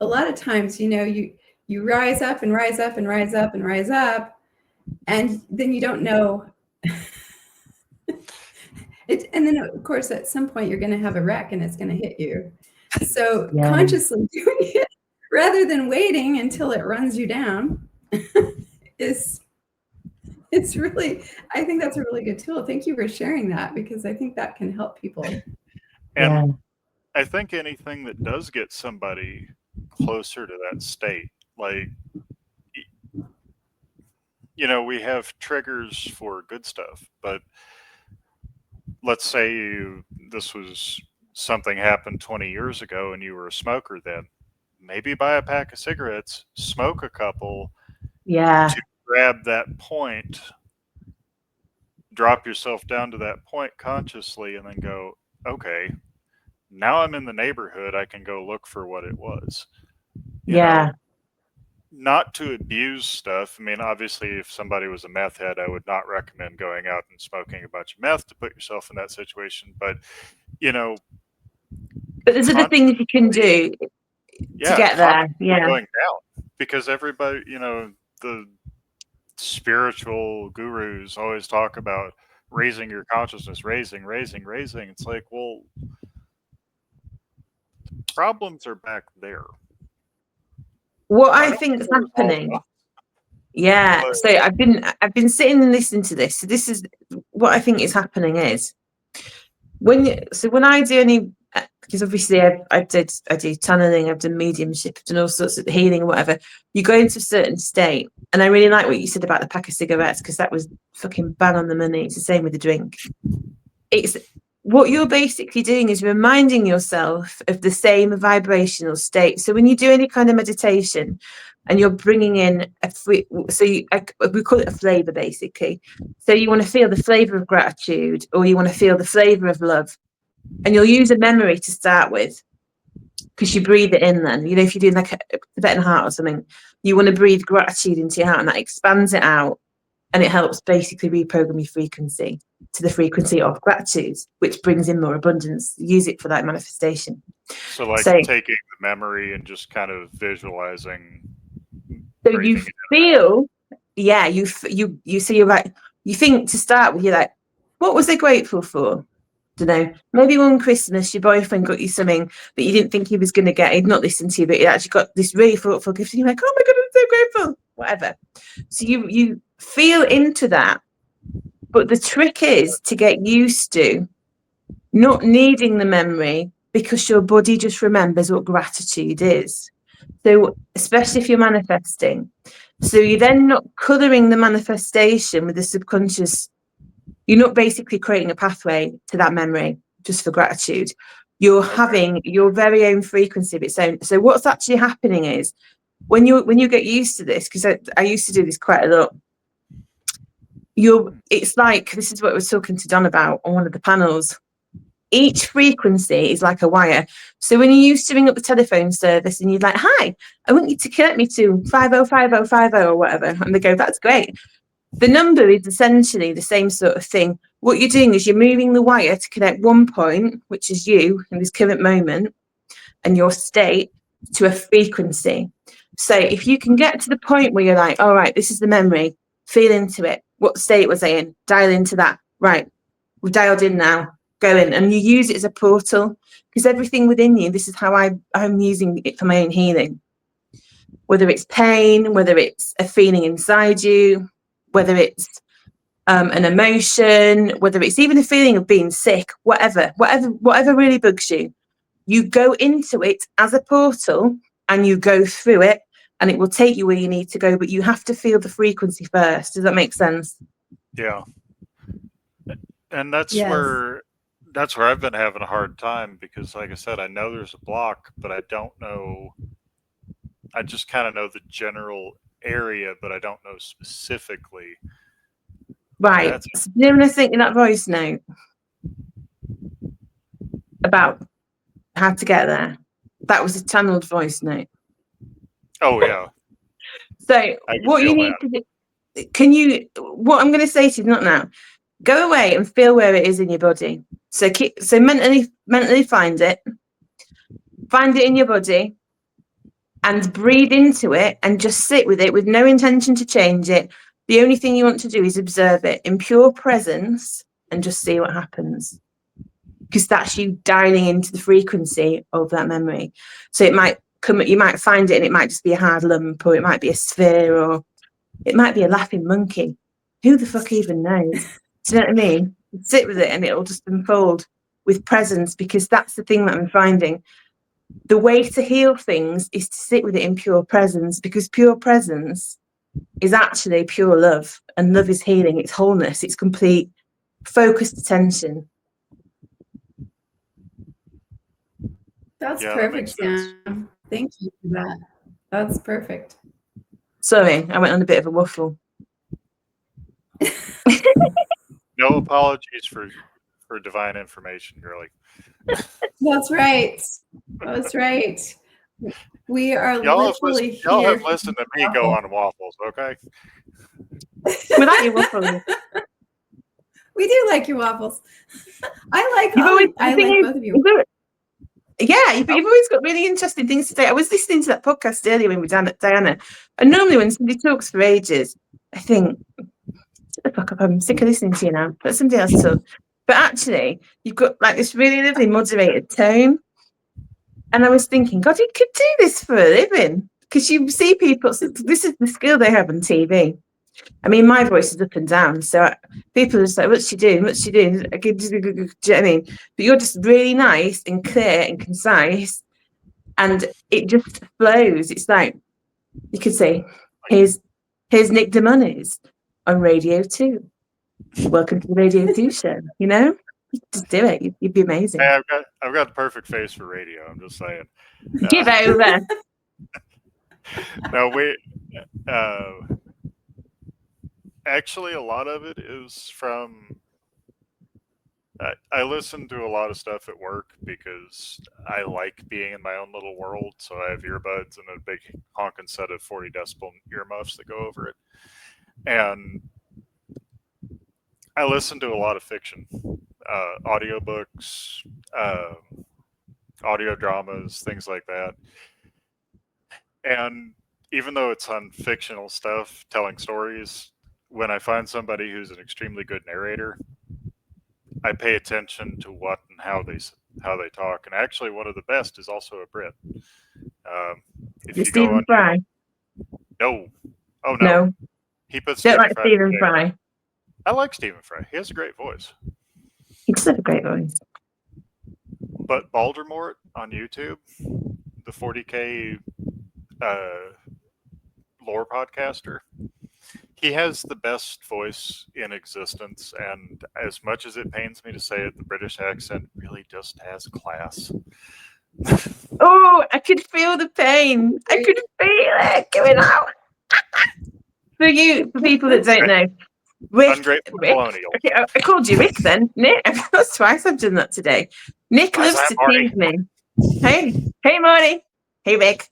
a lot of times, you know, you rise up and rise up and rise up and rise up, and then you don't know. And then of course at some point you're going to have a wreck and it's going to hit you. So consciously doing it rather than waiting until it runs you down it's really, I think that's a really good tool. Thank you for sharing that, because I think that can help people. And I think anything that does get somebody closer to that state, like, you know, we have triggers for good stuff, but let's say this was something happened 20 years ago and you were a smoker then. Maybe buy a pack of cigarettes, smoke a couple, to grab that point, drop yourself down to that point consciously, and then go, okay, now I'm in the neighborhood, I can go look for what it was. You know, not to abuse stuff. I mean, obviously, if somebody was a meth head, I would not recommend going out and smoking a bunch of meth to put yourself in that situation. But, you know. But there's other things you can do to get there. Yeah. Going down. Because everybody, you know, the spiritual gurus always talk about raising your consciousness, raising. It's like, well, problems are back there. What I think is happening. Yeah. So I've been sitting and listening to this. So this is what I think is happening is when I do any, because obviously I do channeling, I've done mediumship, I've done all sorts of healing or whatever. You go into a certain state, and I really like what you said about the pack of cigarettes, because that was fucking bang on the money. It's the same with the drink. It's what you're basically doing is reminding yourself of the same vibrational state. So when you do any kind of meditation and you're bringing in we call it a flavor, basically. So you want to feel the flavor of gratitude, or you want to feel the flavor of love, and you'll use a memory to start with, because you breathe it in. Then, you know, if you're doing like a Tibetan heart or something, you want to breathe gratitude into your heart, and that expands it out, and it helps basically reprogram your frequency to the frequency of gratitude, which brings in more abundance. Use it for that manifestation. So taking the memory and just kind of visualizing. So you feel, you so you're like, you think to start with, you're like, what was I grateful for? Don't know. Maybe one Christmas your boyfriend got you something that you didn't think he was going to get. He'd not listened to you, but he actually got this really thoughtful gift, and you're like, oh my god, I'm so grateful. Whatever. So you feel into that. But the trick is to get used to not needing the memory, because your body just remembers what gratitude is. So especially if you're manifesting. So you're then not colouring the manifestation with the subconscious. You're not basically creating a pathway to that memory just for gratitude. You're having your very own frequency of its own. So what's actually happening is when you get used to this, because I used to do this quite a lot, it's like, this is what I was talking to Don about on one of the panels. Each frequency is like a wire. So when you used to ring up the telephone service and you'd like, hi, I want you to connect me to 505050 or whatever, and they go, that's great. The number is essentially the same sort of thing. What you're doing is you're moving the wire to connect one point, which is you in this current moment, and your state, to a frequency. So if you can get to the point where you're like, all right, this is the memory, feel into it. What state was I in? Dial into that. Right, we've dialed in now. Go in, and you use it as a portal, because everything within you, this is how I'm using it for my own healing. Whether it's pain, whether it's a feeling inside you, whether it's an emotion, whether it's even a feeling of being sick, whatever really bugs you, you go into it as a portal and you go through it, and it will take you where you need to go, but you have to feel the frequency first. Does that make sense? Yeah. And that's Yes. where I've been having a hard time, because like I said, I know there's a block, but I don't know. I just kind of know the general area, but I don't know specifically. Right. So do you want to think in that voice note about how to get there? That was a channeled voice note. Oh yeah. So what you need to do, what I'm going to say to you, not now, go away and feel where it is in your body. So mentally find it in your body, and breathe into it and just sit with it with no intention to change it. The only thing you want to do is observe it in pure presence and just see what happens, because that's you dialing into the frequency of that memory. So it might come, you might find it and it might just be a hard lump, or it might be a sphere, or it might be a laughing monkey. Who the fuck even knows? Do you know what I mean? Sit with it and it'll just unfold with presence, because that's the thing that I'm finding. The way to heal things is to sit with it in pure presence, because pure presence is actually pure love, and love is healing, it's wholeness, it's complete focused attention. That's perfect, Sam. Thank you for that. That's perfect. Sorry, I went on a bit of a waffle. No apologies for divine information, girlie. That's right. That's right. We are literally here. Y'all have listened to me go on waffles, okay? We like your waffles. We do like your waffles. I like both of you. Yeah, you've always got really interesting things to say. I was listening to that podcast earlier when we done at Diana, and normally when somebody talks for ages, I think, shut the fuck up, I'm sick of listening to you now. Let somebody else talk. But actually, you've got like this really lovely moderated tone. And I was thinking, God, you could do this for a living, because you see people. This is the skill they have on TV. I mean, my voice is up and down, so people are just like, "What's she doing? What's she doing?" Do you know what I mean? But you're just really nice and clear and concise, and it just flows. It's like you could say, "Here's Nick DeMosays on Radio 2. Welcome to the Radio 2 show." You know. Just do it. You'd be amazing. Hey, I've got the perfect face for radio. I'm just saying. Give over. No, actually, a lot of it is from. I listen to a lot of stuff at work because I like being in my own little world. So I have earbuds and a big honking set of 40 decibel earmuffs that go over it, and I listen to a lot of fiction. Audiobooks, audio dramas, things like that. And even though it's on fictional stuff, telling stories, when I find somebody who's an extremely good narrator, I pay attention to what and how they talk. And actually, one of the best is also a Brit. If you Stephen Fry. No. Oh no. He puts Don't like Stephen Fry. I like Stephen Fry. He has a great voice. He does have a great voice. But Baldermort on YouTube, the 40K lore podcaster, he has the best voice in existence. And as much as it pains me to say it, the British accent really just has class. Oh, I could feel the pain. I could feel it going out. For people that don't know, Rick, okay, I called you Rick then. Nick, that's twice I've done that today. Nick loves to tease me. Hey, Marty. Hey, Rick.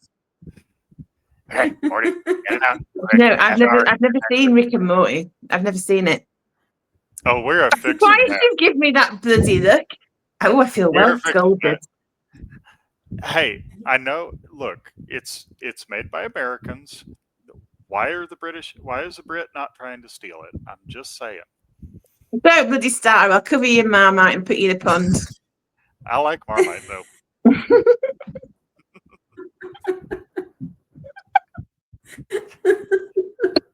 Okay, Morty, get it out. No, I've never seen Rick and Morty. I've never seen it. Oh, we're fixing Why that. did you give me that bloody look? Oh, I feel well We're fixing scolded. Hey, I know. Look, it's made by Americans. Why is the Brit not trying to steal it? I'm just saying. Don't bloody start. I'll cover you in Marmite and put you in a pond. I like Marmite though.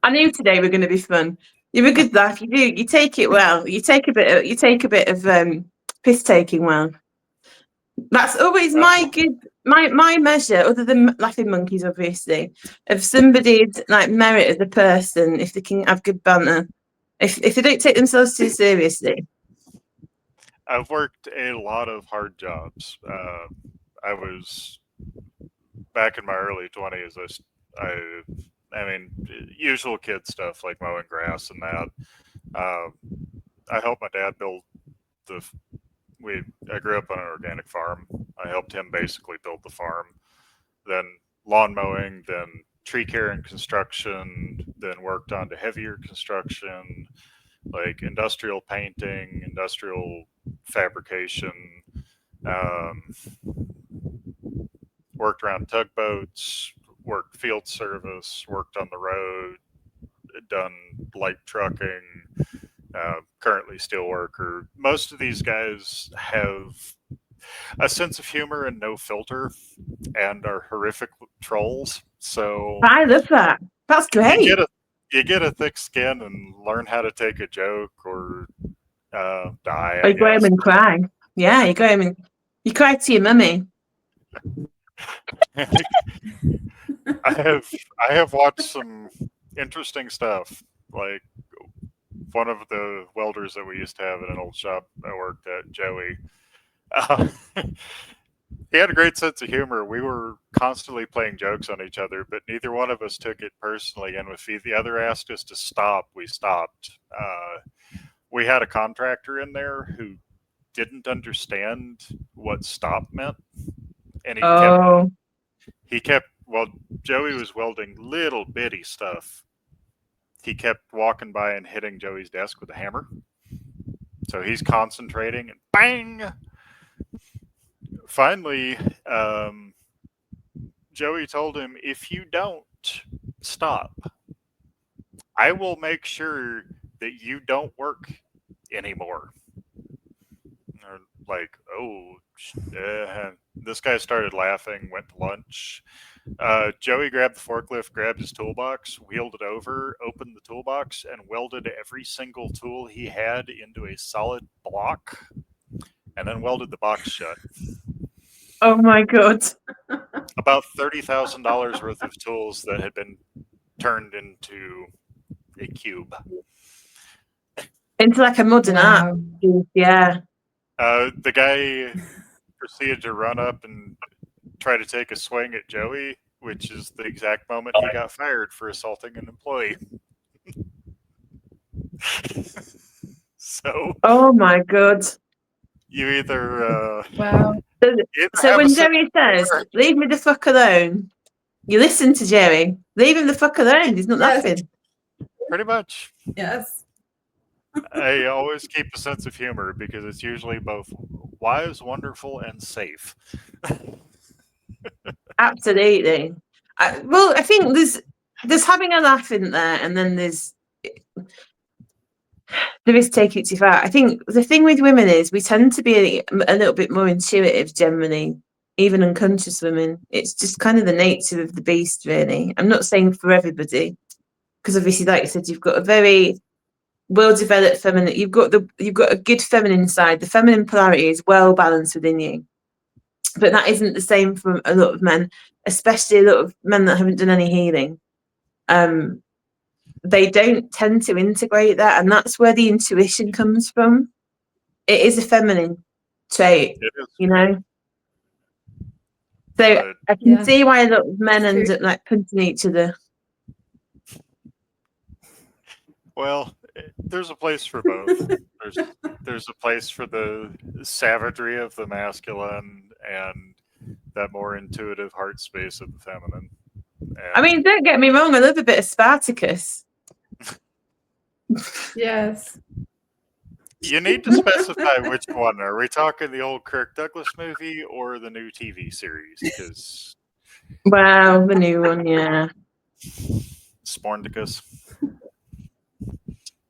I knew today were going to be fun. You're a good laugh. You take it well. You take a bit of piss taking well. That's always my measure, other than laughing monkeys, obviously, of somebody's like merit as a person if they can have good banter. If they don't take themselves too seriously. I've worked a lot of hard jobs. I was back in my early 20s. I mean, usual kid stuff like mowing grass and that. I helped my dad build I grew up on an organic farm. I helped him basically build the farm. Then lawn mowing, then tree care and construction, then worked on to heavier construction, like industrial painting, industrial fabrication, worked around tugboats, worked field service, worked on the road, done light trucking, currently steel worker. Most of these guys have a sense of humor and no filter and are horrific trolls. So I love that. That's great. You get a thick skin and learn how to take a joke or die. Or you go home and cry. Yeah, you go home and you cry to your mummy. I have watched some interesting stuff. Like one of the welders that we used to have in an old shop I worked at, Joey. He had a great sense of humor. We were constantly playing jokes on each other, but neither one of us took it personally. And if the other asked us to stop, we stopped. We had a contractor in there who didn't understand what stop meant, and well, Joey was welding little bitty stuff. He kept walking by and hitting Joey's desk with a hammer. So he's concentrating and bang! Finally, Joey told him, if you don't stop, I will make sure that you don't work anymore. Like, this guy started laughing, went to lunch. Joey grabbed the forklift, grabbed his toolbox, wheeled it over, opened the toolbox, and welded every single tool he had into a solid block, and then welded the box shut. Oh my God. About $30,000 worth of tools that had been turned into a cube. Into like a modern art. Yeah. The guy proceeded to run up and try to take a swing at Joey, which is the exact moment he got fired for assaulting an employee. So. Oh my God. You either. Wow. So when Joey says, leave me the fuck alone, you listen to Joey. Leave him the fuck alone. He's not laughing. Pretty much. Yes. I always keep a sense of humor because it's usually both wise, wonderful, and safe. Absolutely. I think there's having a laugh in there, and then there is taking it too far. I think the thing with women is we tend to be a little bit more intuitive generally, even unconscious women. It's just kind of the nature of the beast, really. I'm not saying for everybody, because obviously, like you said, you've got a very well-developed feminine. You've got a good feminine side. The feminine polarity is well balanced within you, but that isn't the same for a lot of men, especially a lot of men that haven't done any healing. They don't tend to integrate that, and that's where the intuition comes from. It is a feminine trait, you know. So I can see why a lot of men end up like punching each other. Well, there's a place for both. There's a place for the savagery of the masculine and that more intuitive heart space of the feminine. I mean, don't get me wrong, I love a bit of Spartacus. Yes. You need to specify which one. Are we talking the old Kirk Douglas movie or the new TV series? Because Well, the new one, yeah. Spornicus.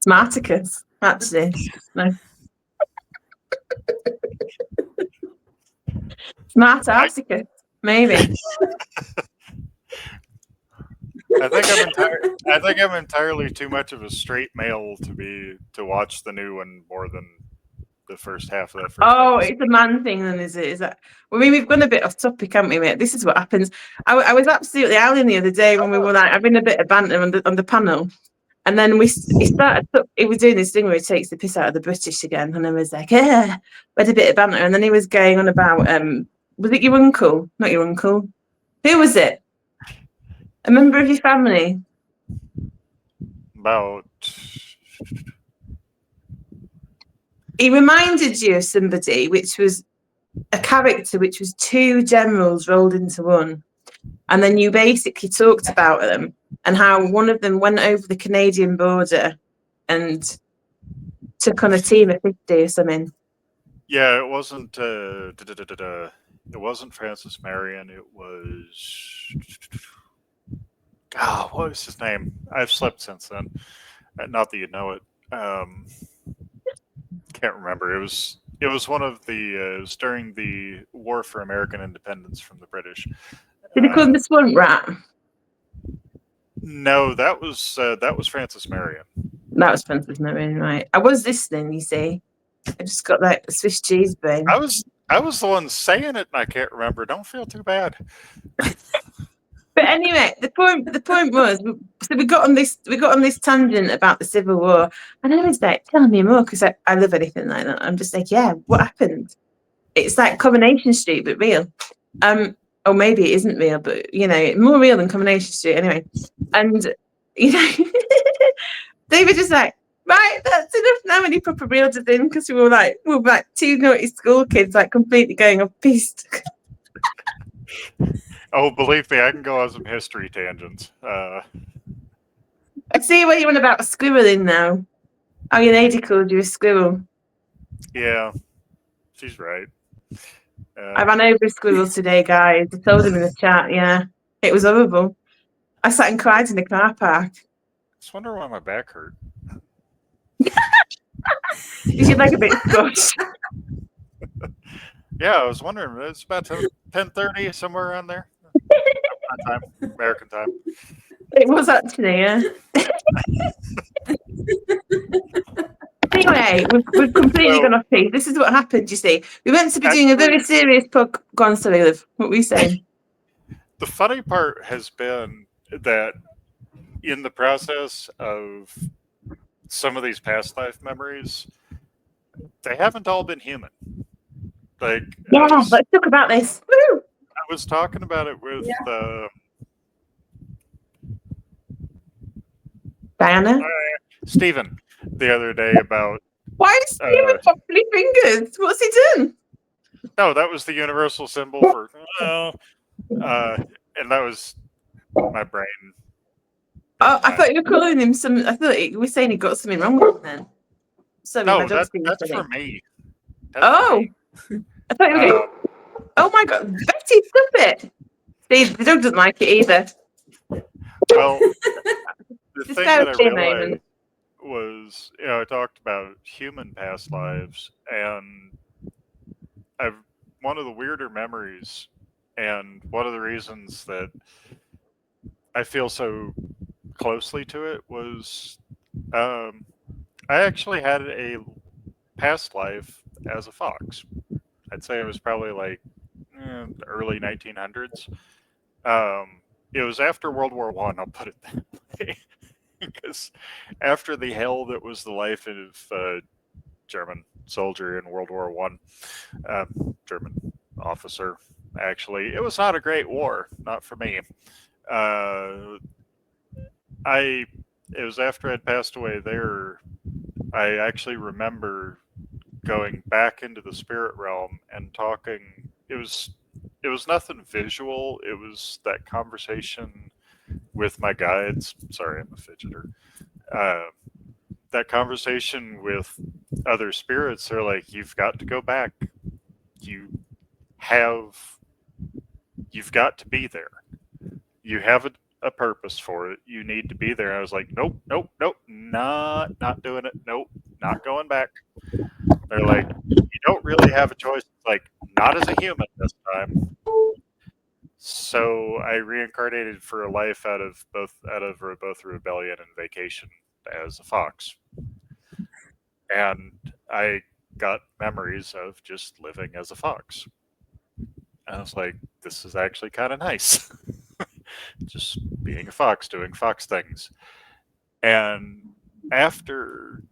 Smarticus, actually. No. Smartarticus, maybe. I think I'm entirely too much of a straight male to watch the new one more than the first half of that first Oh, episode. it's a man thing, then, is it? Is that? Well, I mean, we've gone a bit off topic, haven't we, mate? This is what happens. I was absolutely howling the other day when we were like having a bit of banter on the panel, and then he was doing this thing where he takes the piss out of the British again, and I was like, yeah, we had a bit of banter, and then he was going on about was it your uncle? Not your uncle. Who was it? A member of your family? About He reminded you of somebody, which was a character, which was two generals rolled into one. And then you basically talked about them and how one of them went over the Canadian border and took on a team of 50 or something. yeah, it wasn't it wasn't Francis Marion. It was what was his name? I've slept since then. Not that you know it. Can't remember. It was one of the it was during the War for American Independence from the British. Did he call him the Swamp Rat? No, that was Francis Marion. That was Francis Marion, right? I was listening, you see. I just got like a Swiss cheese brain. I was the one saying it, and I can't remember. Don't feel too bad. But anyway, the point was, so we got on this tangent about the Civil War, and I was like, tell me more, because I love anything like that. I'm just like, yeah, what happened? It's like Coronation Street, but real. Or maybe it isn't real, but more real than Coronation Street anyway. And they were just like, right, that's enough now. And he proper reeled us in, because we were like two naughty school kids, like completely going off piste. Oh, believe me, I can go on some history tangents. I see what you want about squirreling now. Oh, your lady called you a squirrel. Yeah, she's right. I ran over a squirrel today, guys. I told him in the chat, yeah. It was horrible. I sat and cried in the car park. Just wonder why my back hurt. You should like a bit of squash. Yeah, I was wondering. It's about 10:30, somewhere around there. Time, American time. It was actually, yeah. Anyway, we've completely gone off piece. This is what happened, you see. We meant to be doing a very serious podcast. Go on, sorry, Liv. What were you saying? The funny part has been that in the process of some of these past life memories, they haven't all been human. Like, yeah, let's talk about this. Woo! I was talking about it with Diana? Stephen the other day about... Why is Stephen wobbly fingers? What's he done? No, that was the universal symbol for... and that was my brain. Oh, I thought you were calling him some... I thought you were saying he got something wrong with him then. Sorry, no, that's for me. I thought you were going... Oh my God, Betty, stop it! See, the dog doesn't like it either. Well, the thing that I realized was, I talked about human past lives, and one of the weirder memories, and one of the reasons that I feel so closely to it was, I actually had a past life as a fox. I'd say it was probably like early 1900s. It was after World War I, I'll put it that way. Because after the hell that was the life of a German soldier in World War I, German officer, actually, it was not a great war, not for me. It was after I'd passed away there, I actually remember going back into the spirit realm and talking. It was nothing visual. It was that conversation with my guides. Sorry, I'm a fidgeter. That conversation with other spirits, they're like, you've got to go back. You've got to be there. You have a purpose for it. You need to be there. I was like, nope, not doing it. Nope, not going back. They're like, you don't really have a choice. It's like, not as a human this time. So I reincarnated for a life out of both rebellion and vacation as a fox. And I got memories of just living as a fox. And I was like, this is actually kind of nice. Just being a fox, doing fox things. And after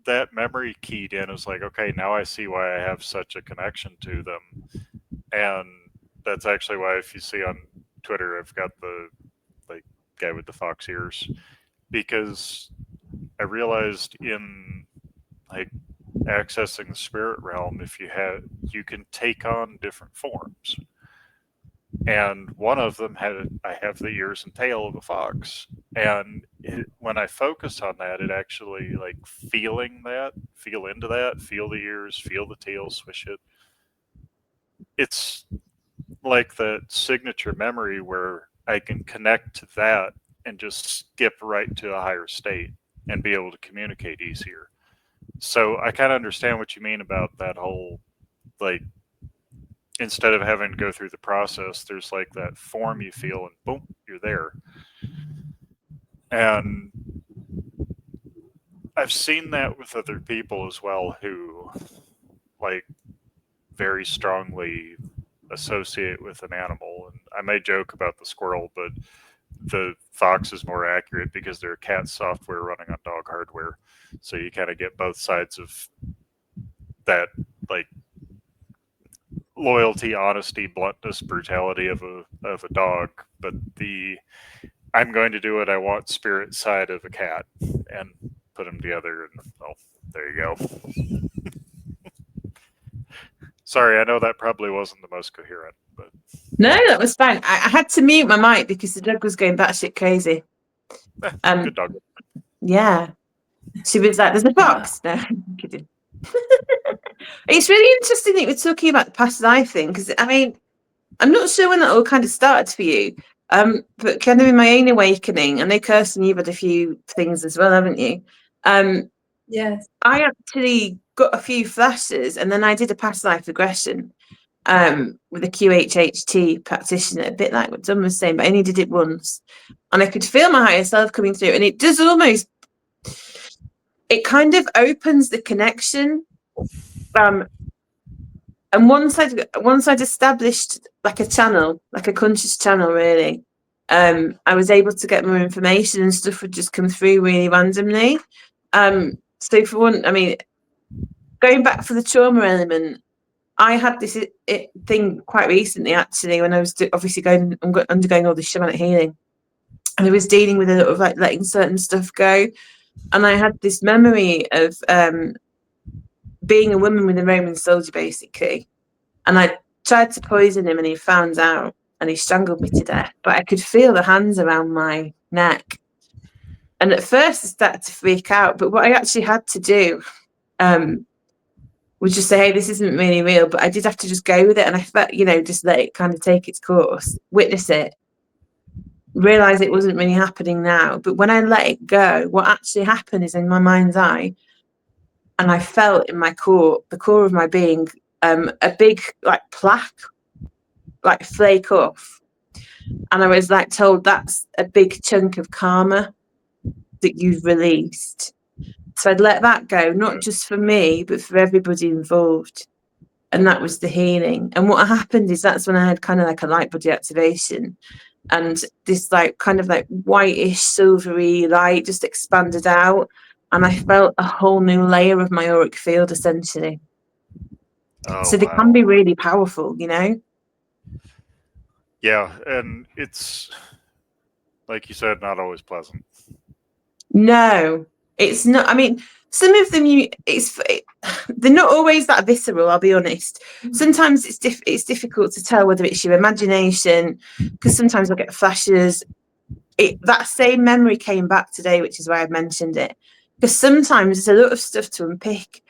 that memory keyed in, I was like, okay, now I see why I have such a connection to them. And that's actually why, if you see on Twitter, I've got the like guy with the fox ears, because I realized in like accessing the spirit realm, you can take on different forms. And one of them I have the ears and tail of a fox, and when I focus on that, it actually like feel into that, feel the ears, feel the tail, swish it. It's like that signature memory where I can connect to that and just skip right to a higher state and be able to communicate easier. So I kind of understand what you mean about that whole, like, instead of having to go through the process, there's like that form you feel and boom, you're there. And I've seen that with other people as well who like very strongly associate with an animal. And I may joke about the squirrel, but the fox is more accurate because they're cat software running on dog hardware. So you kind of get both sides of that, like, loyalty, honesty, bluntness, brutality of a dog, but the I'm going to do what I want spirit side of a cat, and put them together, and well, there you go. Sorry, I know that probably wasn't the most coherent, but no, that was fine. I had to mute my mic because the dog was going batshit crazy. Good dog. Yeah, she was like, "There's a fox." No, I'm kidding. It's really interesting that we're talking about the past life thing, because I mean, I'm not sure when that all kind of started for you, but kind of in my own awakening, I know, Kirsten, you've had a few things as well, haven't you? Yes. I actually got a few flashes, and then I did a past life regression with a QHHT practitioner, a bit like what Dom was saying, but I only did it once, and I could feel my higher self coming through, and it does almost, it kind of opens the connection. And once I'd established like a channel, like a conscious channel, really, I was able to get more information, and stuff would just come through really randomly. So for one, I mean, going back for the trauma element, I had this thing quite recently, actually, when I was obviously undergoing all this shamanic healing, and I was dealing with a lot of like letting certain stuff go, and I had this memory of being a woman with a Roman soldier, basically, and I tried to poison him, and he found out, and he strangled me to death. But I could feel the hands around my neck, and at first I started to freak out. But what I actually had to do was just say, "Hey, this isn't really real." But I did have to just go with it, and I felt, just let it kind of take its course, witness it, realize it wasn't really happening now. But when I let it go, what actually happened is, in my mind's eye, and I felt in my core, the core of my being, a big like plaque, like flake off, and I was like told, that's a big chunk of karma that you've released. So I'd let that go, not just for me, but for everybody involved. And that was the healing. And what happened is, that's when I had kind of like a light body activation, and this like kind of like whitish silvery light just expanded out, and I felt a whole new layer of my auric field, essentially. Oh, So they wow. can be really powerful, Yeah, and it's, like you said, not always pleasant. No, it's not. I mean, some of them they're not always that visceral, I'll be honest. Sometimes it's difficult to tell whether it's your imagination, because sometimes I'll get flashes, that same memory came back today, which is why I mentioned it. Because sometimes there's a lot of stuff to unpick,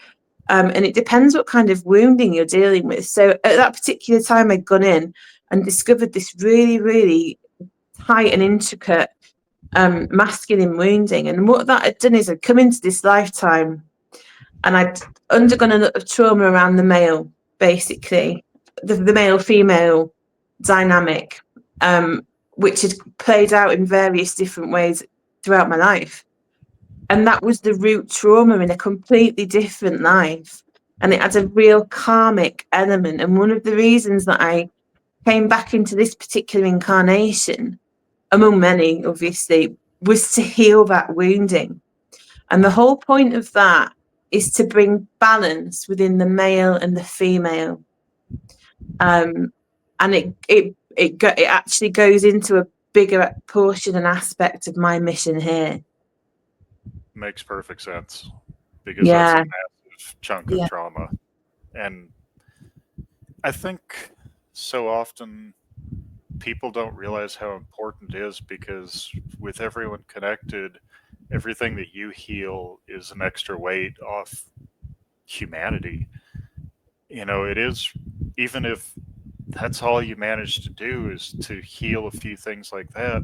and it depends what kind of wounding you're dealing with. So at that particular time, I'd gone in and discovered this really, really tight and intricate masculine wounding. And what that had done is I'd come into this lifetime and I'd undergone a lot of trauma around the male, basically, the male-female dynamic, which had played out in various different ways throughout my life. And that was the root trauma in a completely different life. And it had a real karmic element. And one of the reasons that I came back into this particular incarnation, among many, obviously, was to heal that wounding. And the whole point of that is to bring balance within the male and the female. And it actually goes into a bigger portion and aspect of my mission here. Makes perfect sense, because that's a massive chunk of trauma. And I think so often people don't realize how important it is, because with everyone connected, everything that you heal is an extra weight off humanity. You know, it is, even if that's all you manage to do is to heal a few things like that,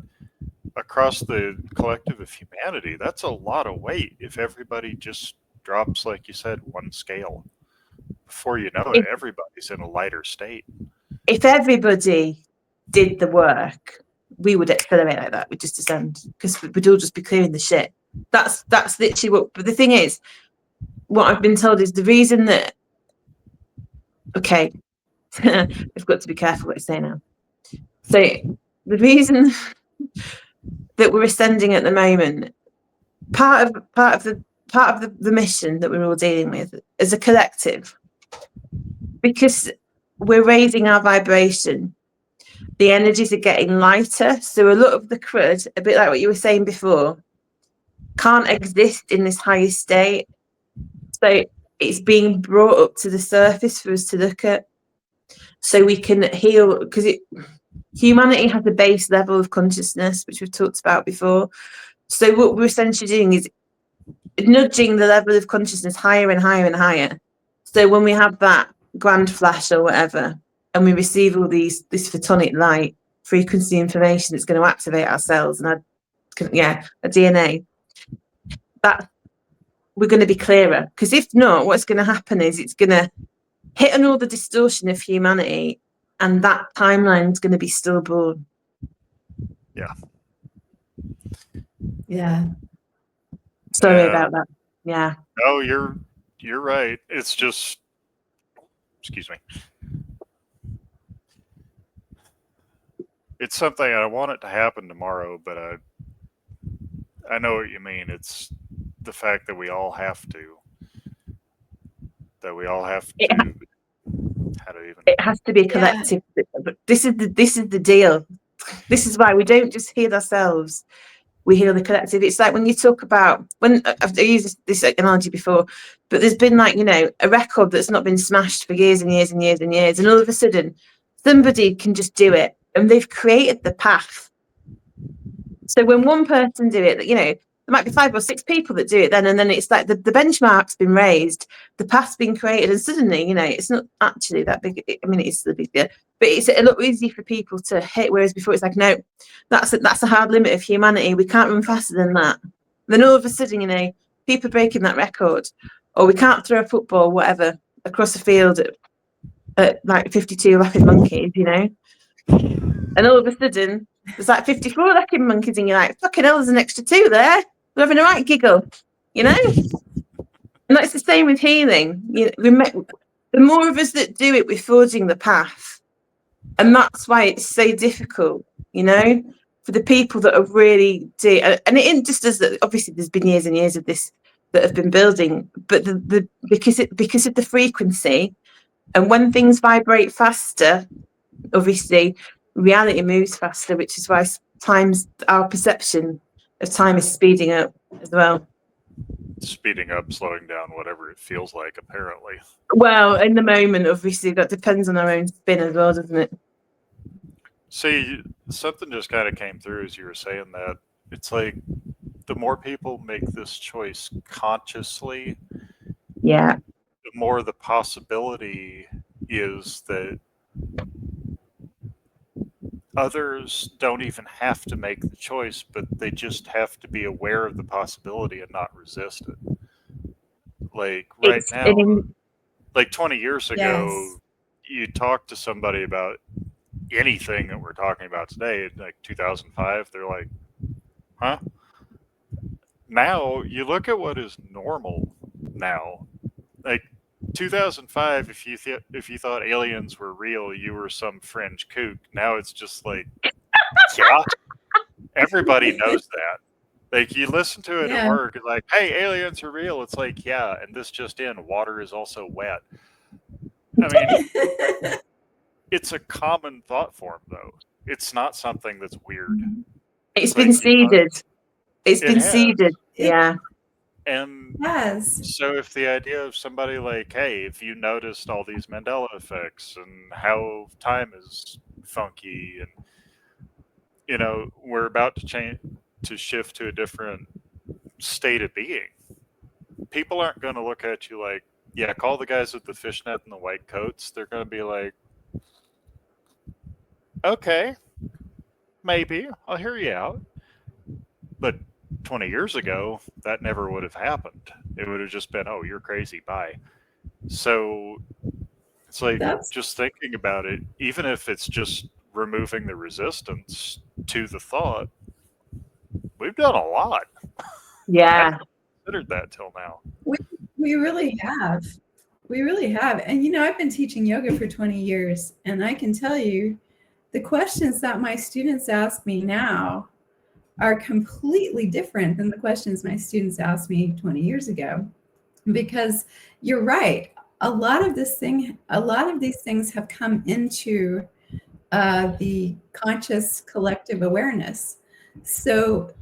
across the collective of humanity, that's a lot of weight if everybody just drops, like you said, one scale. Before you know it, everybody's in a lighter state. If everybody did the work, we would accelerate like that. We'd just descend, because we'd all just be clearing the shit. That's literally what. But the thing is, what I've been told is the reason that. Okay, I've got to be careful what I say now. So the reason that we're ascending at the moment, part of the mission that we're all dealing with as a collective, because we're raising our vibration, the energies are getting lighter. So a lot of the crud, a bit like what you were saying before, can't exist in this higher state. So it's being brought up to the surface for us to look at, so we can heal, because humanity has a base level of consciousness, which we've talked about before. So what we're essentially doing is nudging the level of consciousness higher and higher and higher. So when we have that grand flash or whatever, and we receive all this photonic light frequency information that's going to activate our cells and our DNA, that we're going to be clearer. Because if not, what's going to happen is it's going to hit on all the distortion of humanity, and that timeline is going to be stillborn. Yeah. Sorry about that. Yeah. No, you're right. It's just, excuse me. It's something I want it to happen tomorrow, but I know what you mean. It's the fact that we all have to. It has to be a collective. But this is the deal. This is why we don't just heal ourselves, we heal the collective. It's like when you talk about, when I've used this analogy before, but there's been, like, you know, a record that's not been smashed for years and years and years and years, and all of a sudden somebody can just do it, and they've created the path. So when one person do it, you know, there might be 5 or 6 people that do it then, and then it's like the benchmark's been raised, the path's been created, and suddenly, you know, it's not actually that big. I mean, it is the big deal, but it's a lot easier for people to hit, whereas before it's like, no, that's a hard limit of humanity. We can't run faster than that. And then all of a sudden, you know, people breaking that record, or we can't throw a football, whatever, across a field at like 52 laughing monkeys, you know, and all of a sudden there's like 54 laughing monkeys, and you're like, fucking hell, there's an extra 2 there. We're having a right giggle, you know? And that's the same with healing. You know, the more of us that do it, we're forging the path. And that's why it's so difficult, you know, for the people that are really and it isn't just as that. Obviously there's been years and years of this that have been building, but because of the frequency, and when things vibrate faster, obviously reality moves faster, which is why our perception of time is speeding up as well. Speeding up, slowing down, whatever it feels like, apparently. Well, in the moment, obviously, that depends on our own spin as well, doesn't it? See, something just kind of came through as you were saying that. It's like the more people make this choice consciously, Yeah. the more the possibility is that others don't even have to make the choice, but they just have to be aware of the possibility and not resist it. Like right It's now, an like 20 years Yes. ago, you talk to somebody about anything that we're talking about today, like 2005, they're like, huh? Now you look at what is normal now. Like 2005, if you thought aliens were real, you were some fringe kook. Now it's just like, yeah, everybody knows that. Like you listen to it at Yeah. work, it's like, hey, aliens are real. It's like, yeah, and this just in, water is also wet. I mean, it's a common thought form though. It's not something that's weird. It's It's been like seeded. It's it been has. seeded. It Yeah. And has. so if the idea of somebody like, hey, if you noticed all these Mandela effects and how time is funky and we're about to change to shift to a different state of being, people aren't going to look at you like, yeah, call the guys with the fishnet and the white coats. They're going to be like, okay, maybe I'll hear you out. But 20 years ago, that never would have happened. It would have just been, oh, you're crazy, bye. So it's like That's just thinking about it, even if it's just removing the resistance to the thought, we've done a lot. I Yeah. hadn't considered that till now. we we really have. We really have. And I've been teaching yoga for 20 years, and I can tell you the questions that my students ask me now are completely different than the questions my students asked me 20 years ago. Because you're right. A lot of these things have come into the conscious collective awareness. So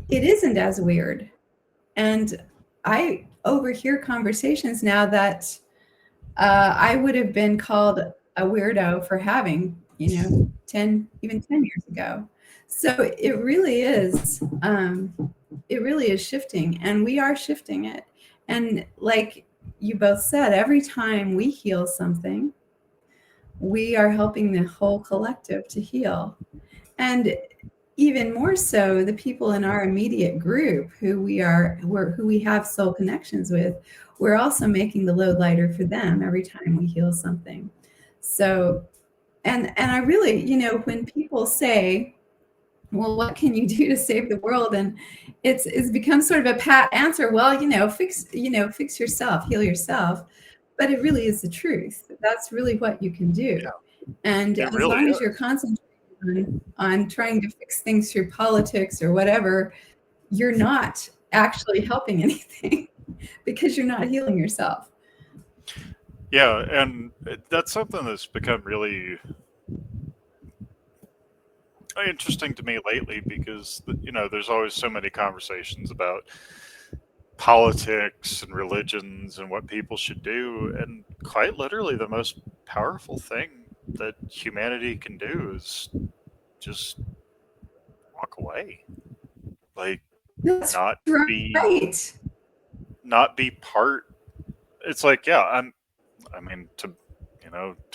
it isn't as weird. And I overhear conversations now that I would have been called a weirdo for having, 10, even 10 years ago. So it really is shifting, and we are shifting it. And like you both said, every time we heal something, we are helping the whole collective to heal. And even more so, the people in our immediate group who we have soul connections with, we're also making the load lighter for them every time we heal something. So, and I really, when people say, well, what can you do to save the world? And it's become sort of a pat answer. Well, fix yourself, heal yourself. But it really is the truth. That's really what you can do. Yeah, And it as really long as is. you're concentrating on trying to fix things through politics or whatever, you're not actually helping anything because you're not healing yourself. Yeah, and that's something that's become really interesting to me lately because there's always so many conversations about politics and religions and what people should do, and quite literally the most powerful thing that humanity can do is just walk away, like That's not be right. not be part. It's like, yeah, I mean, to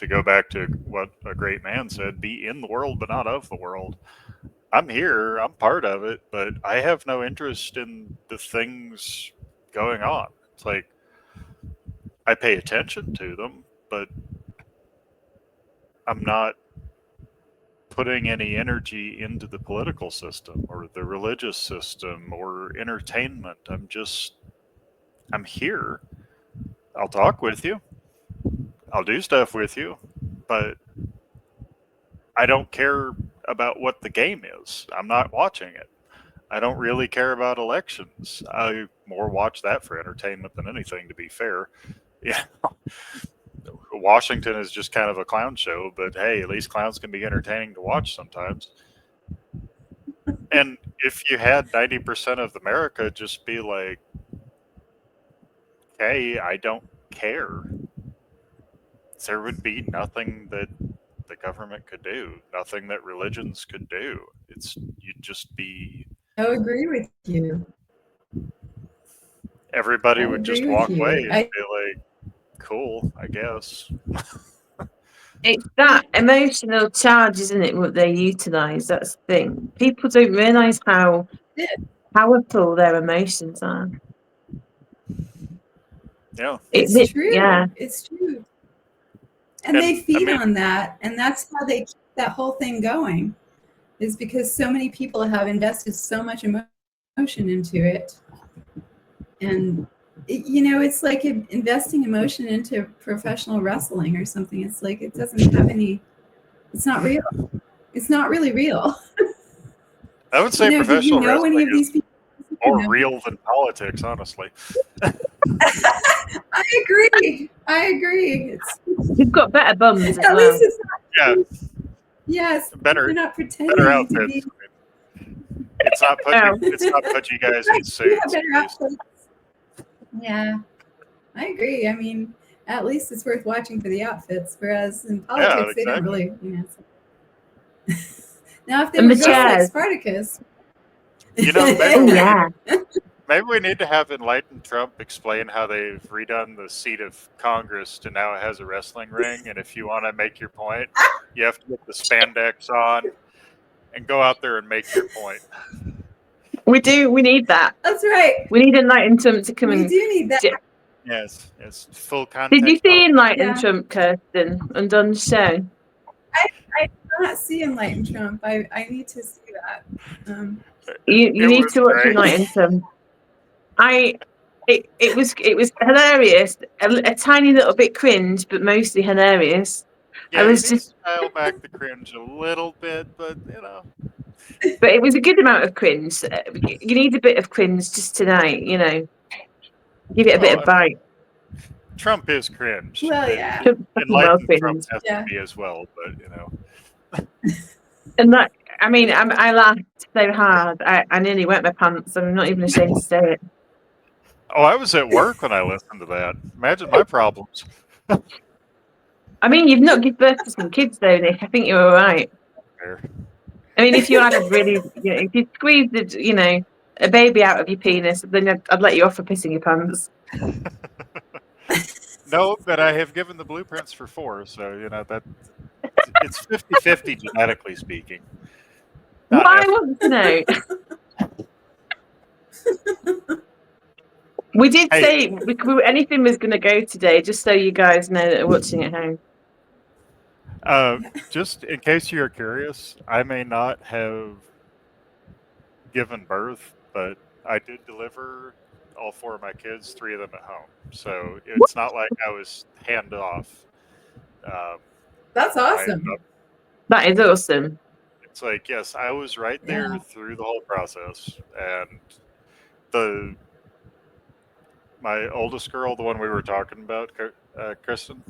go back to what a great man said, be in the world but not of the world. I'm here, I'm part of it, but I have no interest in the things going on. It's like I pay attention to them, but I'm not putting any energy into the political system or the religious system or entertainment. I'm here. I'll talk with you. I'll do stuff with you, but I don't care about what the game is. I'm not watching it. I don't really care about elections. I more watch that for entertainment than anything, to be fair. Yeah. Washington is just kind of a clown show, but hey, at least clowns can be entertaining to watch sometimes. And if you had 90% of America just be like, hey, I don't care, there would be nothing that the government could do, nothing that religions could do. You'd just be. I agree with you. Everybody I would just agree with walk you. away and be like, "Cool, I guess." It's that emotional charge, isn't it, what they utilise? That's the thing. People don't realise how Yeah. powerful their emotions are. Yeah. It's true. Yeah. It's true. And they feed on that, and that's how they keep that whole thing going, is because so many people have invested so much emotion into it. And it's like investing emotion into professional wrestling or something. It's like it doesn't have any. It's not real. It's not really real. I would say professional did you know any wrestling of these people? more real than politics, honestly. I agree. You've got better bums as At well. least it's not. Yeah. Yes. Better. They're not pretending Better to outfits. be. It's not put you guys in suits. You have better outfits. Yeah, I agree. I mean, at least it's worth watching for the outfits. Whereas in politics, they don't really, Now, if they were dressed like Spartacus, maybe we need to have enlightened Trump explain how they've redone the seat of Congress to now it has a wrestling ring, and if you want to make your point, you have to get the spandex on and go out there and make your point. We do. We need that. That's right. We need enlightened Trump to come We do need that. Yes, full context. Did you see enlightened Trump, Kirsten, and done the show? I did not see enlightened Trump. I need to see that. You need to watch enlightened Trump. It was hilarious. A tiny little bit cringe, but mostly hilarious. Yeah, I was just dial back the cringe a little bit, but But it was a good amount of cringe. You need a bit of cringe just tonight, Give it a bit of bite. Trump is cringe. Well, yeah. Enlightened Trump has to be as well, but And that, I laughed so hard. I nearly wet my pants. I'm not even ashamed to say it. Oh, I was at work when I listened to that. Imagine my problems. You've not given birth to some kids, though, Nick. I think you're all right. Fair. If you had if you squeezed, a baby out of your penis, then I'd let you off for pissing your pants. No, but I have given the blueprints for 4, so that it's 50-50 genetically speaking. I want to know. We did say anything was going to go today, just so you guys know that are watching at home. Just in case you're curious, I may not have given birth, but I did deliver all 4 of my kids, 3 of them at home. So it's not like I was hand off. That's awesome. That is awesome. It's like, yes, I was right there through the whole process. And my oldest girl, the one we were talking about, Kristen,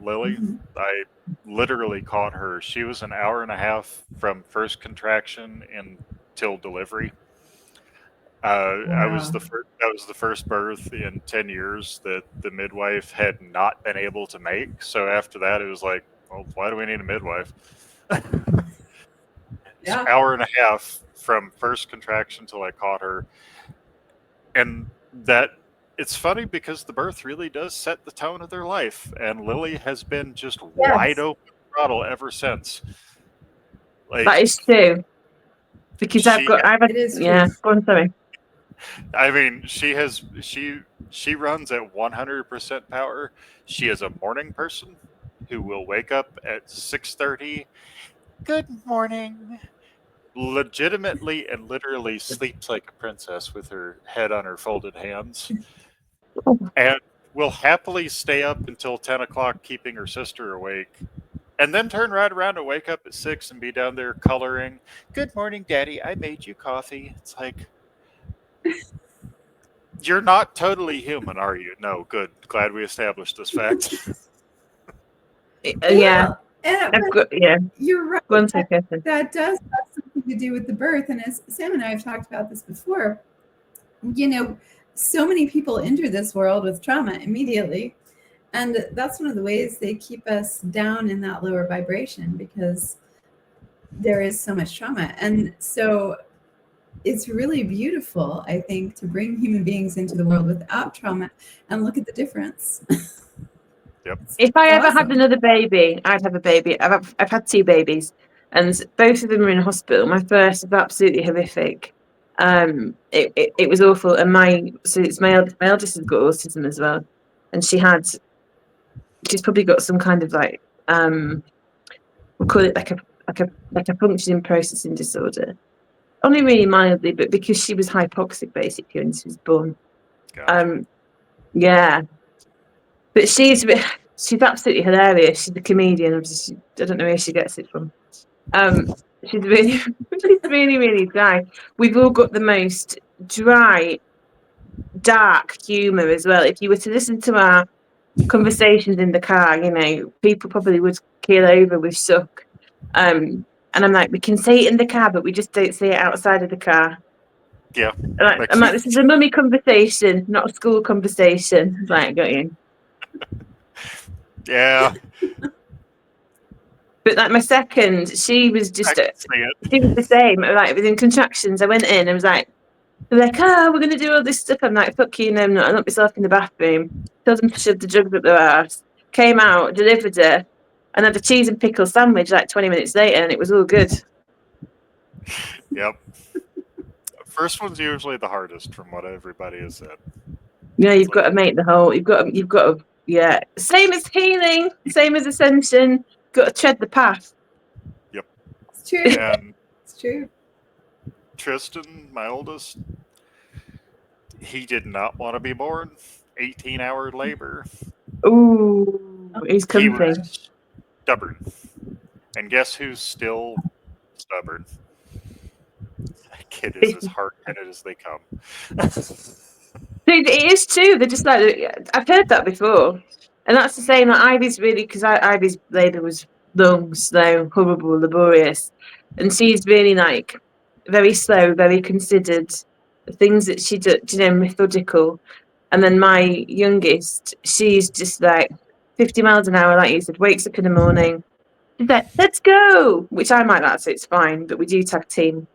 Lily, I literally caught her. She was an hour and a half from first contraction until delivery. That was the first birth in 10 years that the midwife had not been able to make. So after that, it was like, well, why do we need a midwife? It's an hour and a half from first contraction till I caught her. And that it's funny because the birth really does set the tone of their life. And Lily has been just wide open throttle ever since. That is true. Because go on, sorry. She runs at 100% power. She is a morning person who will wake up at 6:30. Good morning. Legitimately and literally sleeps like a princess with her head on her folded hands. And will happily stay up until 10 o'clock keeping her sister awake. And then turn right around and wake up at 6 and be down there coloring. Good morning, Daddy. I made you coffee. It's like, you're not totally human, are you? No, good. Glad we established this fact. You're right. That does have something to do with the birth. And as Sam and I have talked about this before, so many people enter this world with trauma immediately. And that's one of the ways they keep us down in that lower vibration, because there is so much trauma. And so it's really beautiful, I think, to bring human beings into the world without trauma and look at the difference. Yep. If I ever awesome. had another baby, I'd have a baby. I've had 2 babies, and both of them are in hospital. My first was absolutely horrific. It was awful, and my eldest has got autism as well, and she's probably got some kind of like we'll call it like a functioning processing disorder. Only really mildly, but because she was hypoxic basically when she was born. Gotcha. Yeah, but she's absolutely hilarious. She's a comedian. Obviously, I don't know where she gets it from. She's really, really, really dry. We've all got the most dry, dark humour as well. If you were to listen to our conversations in the car, you know, people probably would keel over with shock. And I'm like, we can say it in the car, but we just don't say it outside of the car. Yeah. I'm like, this is a mummy conversation, not a school conversation. Like, got you. Yeah. But like my second, she was just, I can see it. she was the same. Like within contractions, I went in and was like, they're like, oh, we're going to do all this stuff. I'm like, fuck you, no, I'm not. I locked myself in the bathroom, told them to shove the drugs up their ass, came out, delivered her, and had a cheese and pickle sandwich like 20 minutes later, and it was all good. Yep. First one's usually the hardest, from what everybody has said. Yeah, you've got to make the whole, you've got to, yeah. Same as healing, same as ascension, got to tread the path. Yep. It's true. And It's true. Tristan, my oldest, he did not want to be born. 18-hour labor. Ooh, he's He comfy. was stubborn. And guess who's still stubborn? That kid is as hard-headed as they come. Dude, it is true. They're just like, I've heard that before. And that's the same. Like Ivy's really, because Ivy's labour was long, slow, horrible, laborious. And she's really like very slow, very considered. The things that she does, you know, methodical. And then my youngest, she's just like 50 miles an hour, like you said, wakes up in the morning. She's like, let's go, which I might not say it's fine, but we do tag team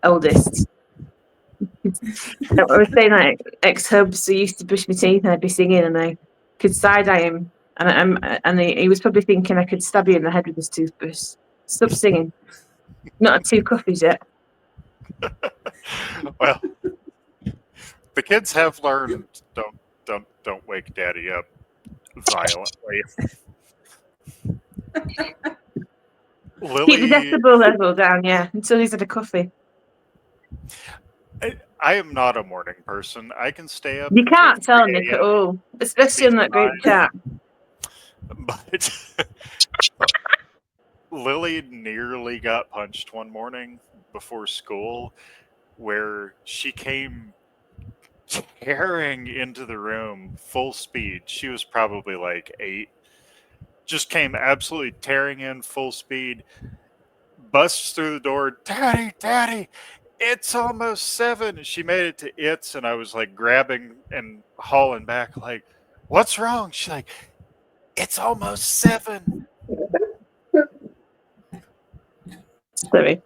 oldest. I was saying like ex-hubs who used to brush my teeth and I'd be singing and I could side-eye him and he was probably thinking I could stab you in the head with this toothbrush. Stop singing. Not had 2 coffees yet. Well, the kids have learned don't wake daddy up violently. Lily, Keep the decibel level down, yeah, until he's had a coffee. I am not a morning person. I can stay up. You can't tell 3 Nick at a.m. all, especially in that group chat. But Lily nearly got punched one morning before school, where she came tearing into the room full speed. She was probably like 8. Just came absolutely tearing in full speed, busts through the door, Daddy, it's almost 7. She made it to its, and I was like grabbing and hauling back, like, what's wrong? She's like, it's almost 7. Sorry.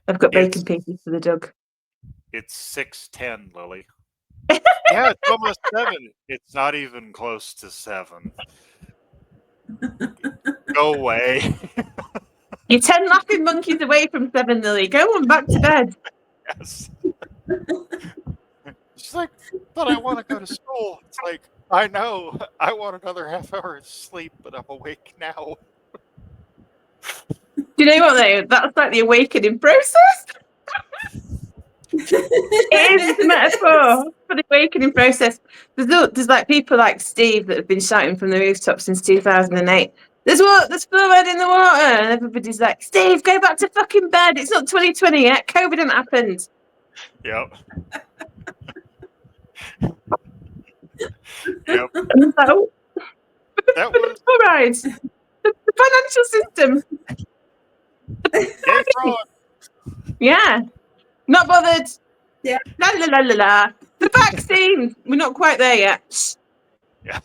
I've got bacon pieces for the dog. It's 6:10, Lily. Yeah, it's almost 7. It's not even close to 7. Go away. You're 10 laughing monkeys away from 7, Lily. Go on, back to bed. Yes. She's like, but I want to go to school. It's like, I know. I want another half hour of sleep, but I'm awake now. Do you know what, though? That's like the awakening process. It is the metaphor for the awakening process. There's like people like Steve that have been shouting from the rooftop since 2008. There's fluoride in the water, and everybody's like, Steve, go back to fucking bed. It's not 2020 yet. COVID hasn't happened. Yep. Yep. So, That was fluoride. The financial system. gay fraud. Yeah. Not bothered. Yeah. La la la la la. The vaccine. We're not quite there yet. Yeah.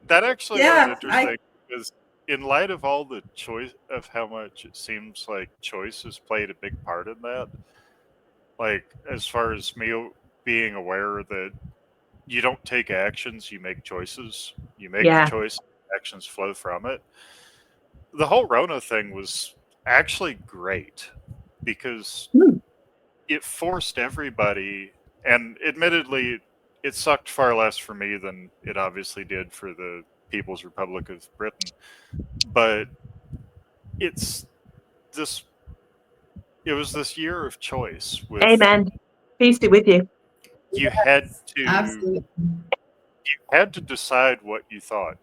That actually was Yeah, interesting because in light of all the choice of how much it seems like choice has played a big part in that, like as far as me being aware that you don't take actions, you make choices. You make the Yeah. choice, actions flow from it. The whole Rona thing was actually great because Hmm. it forced everybody, and admittedly, it sucked far less for me than it obviously did for the People's Republic of Britain. But it's this. It was this year of choice. With Amen. Peace be with you. you had to absolutely. decide what you thought.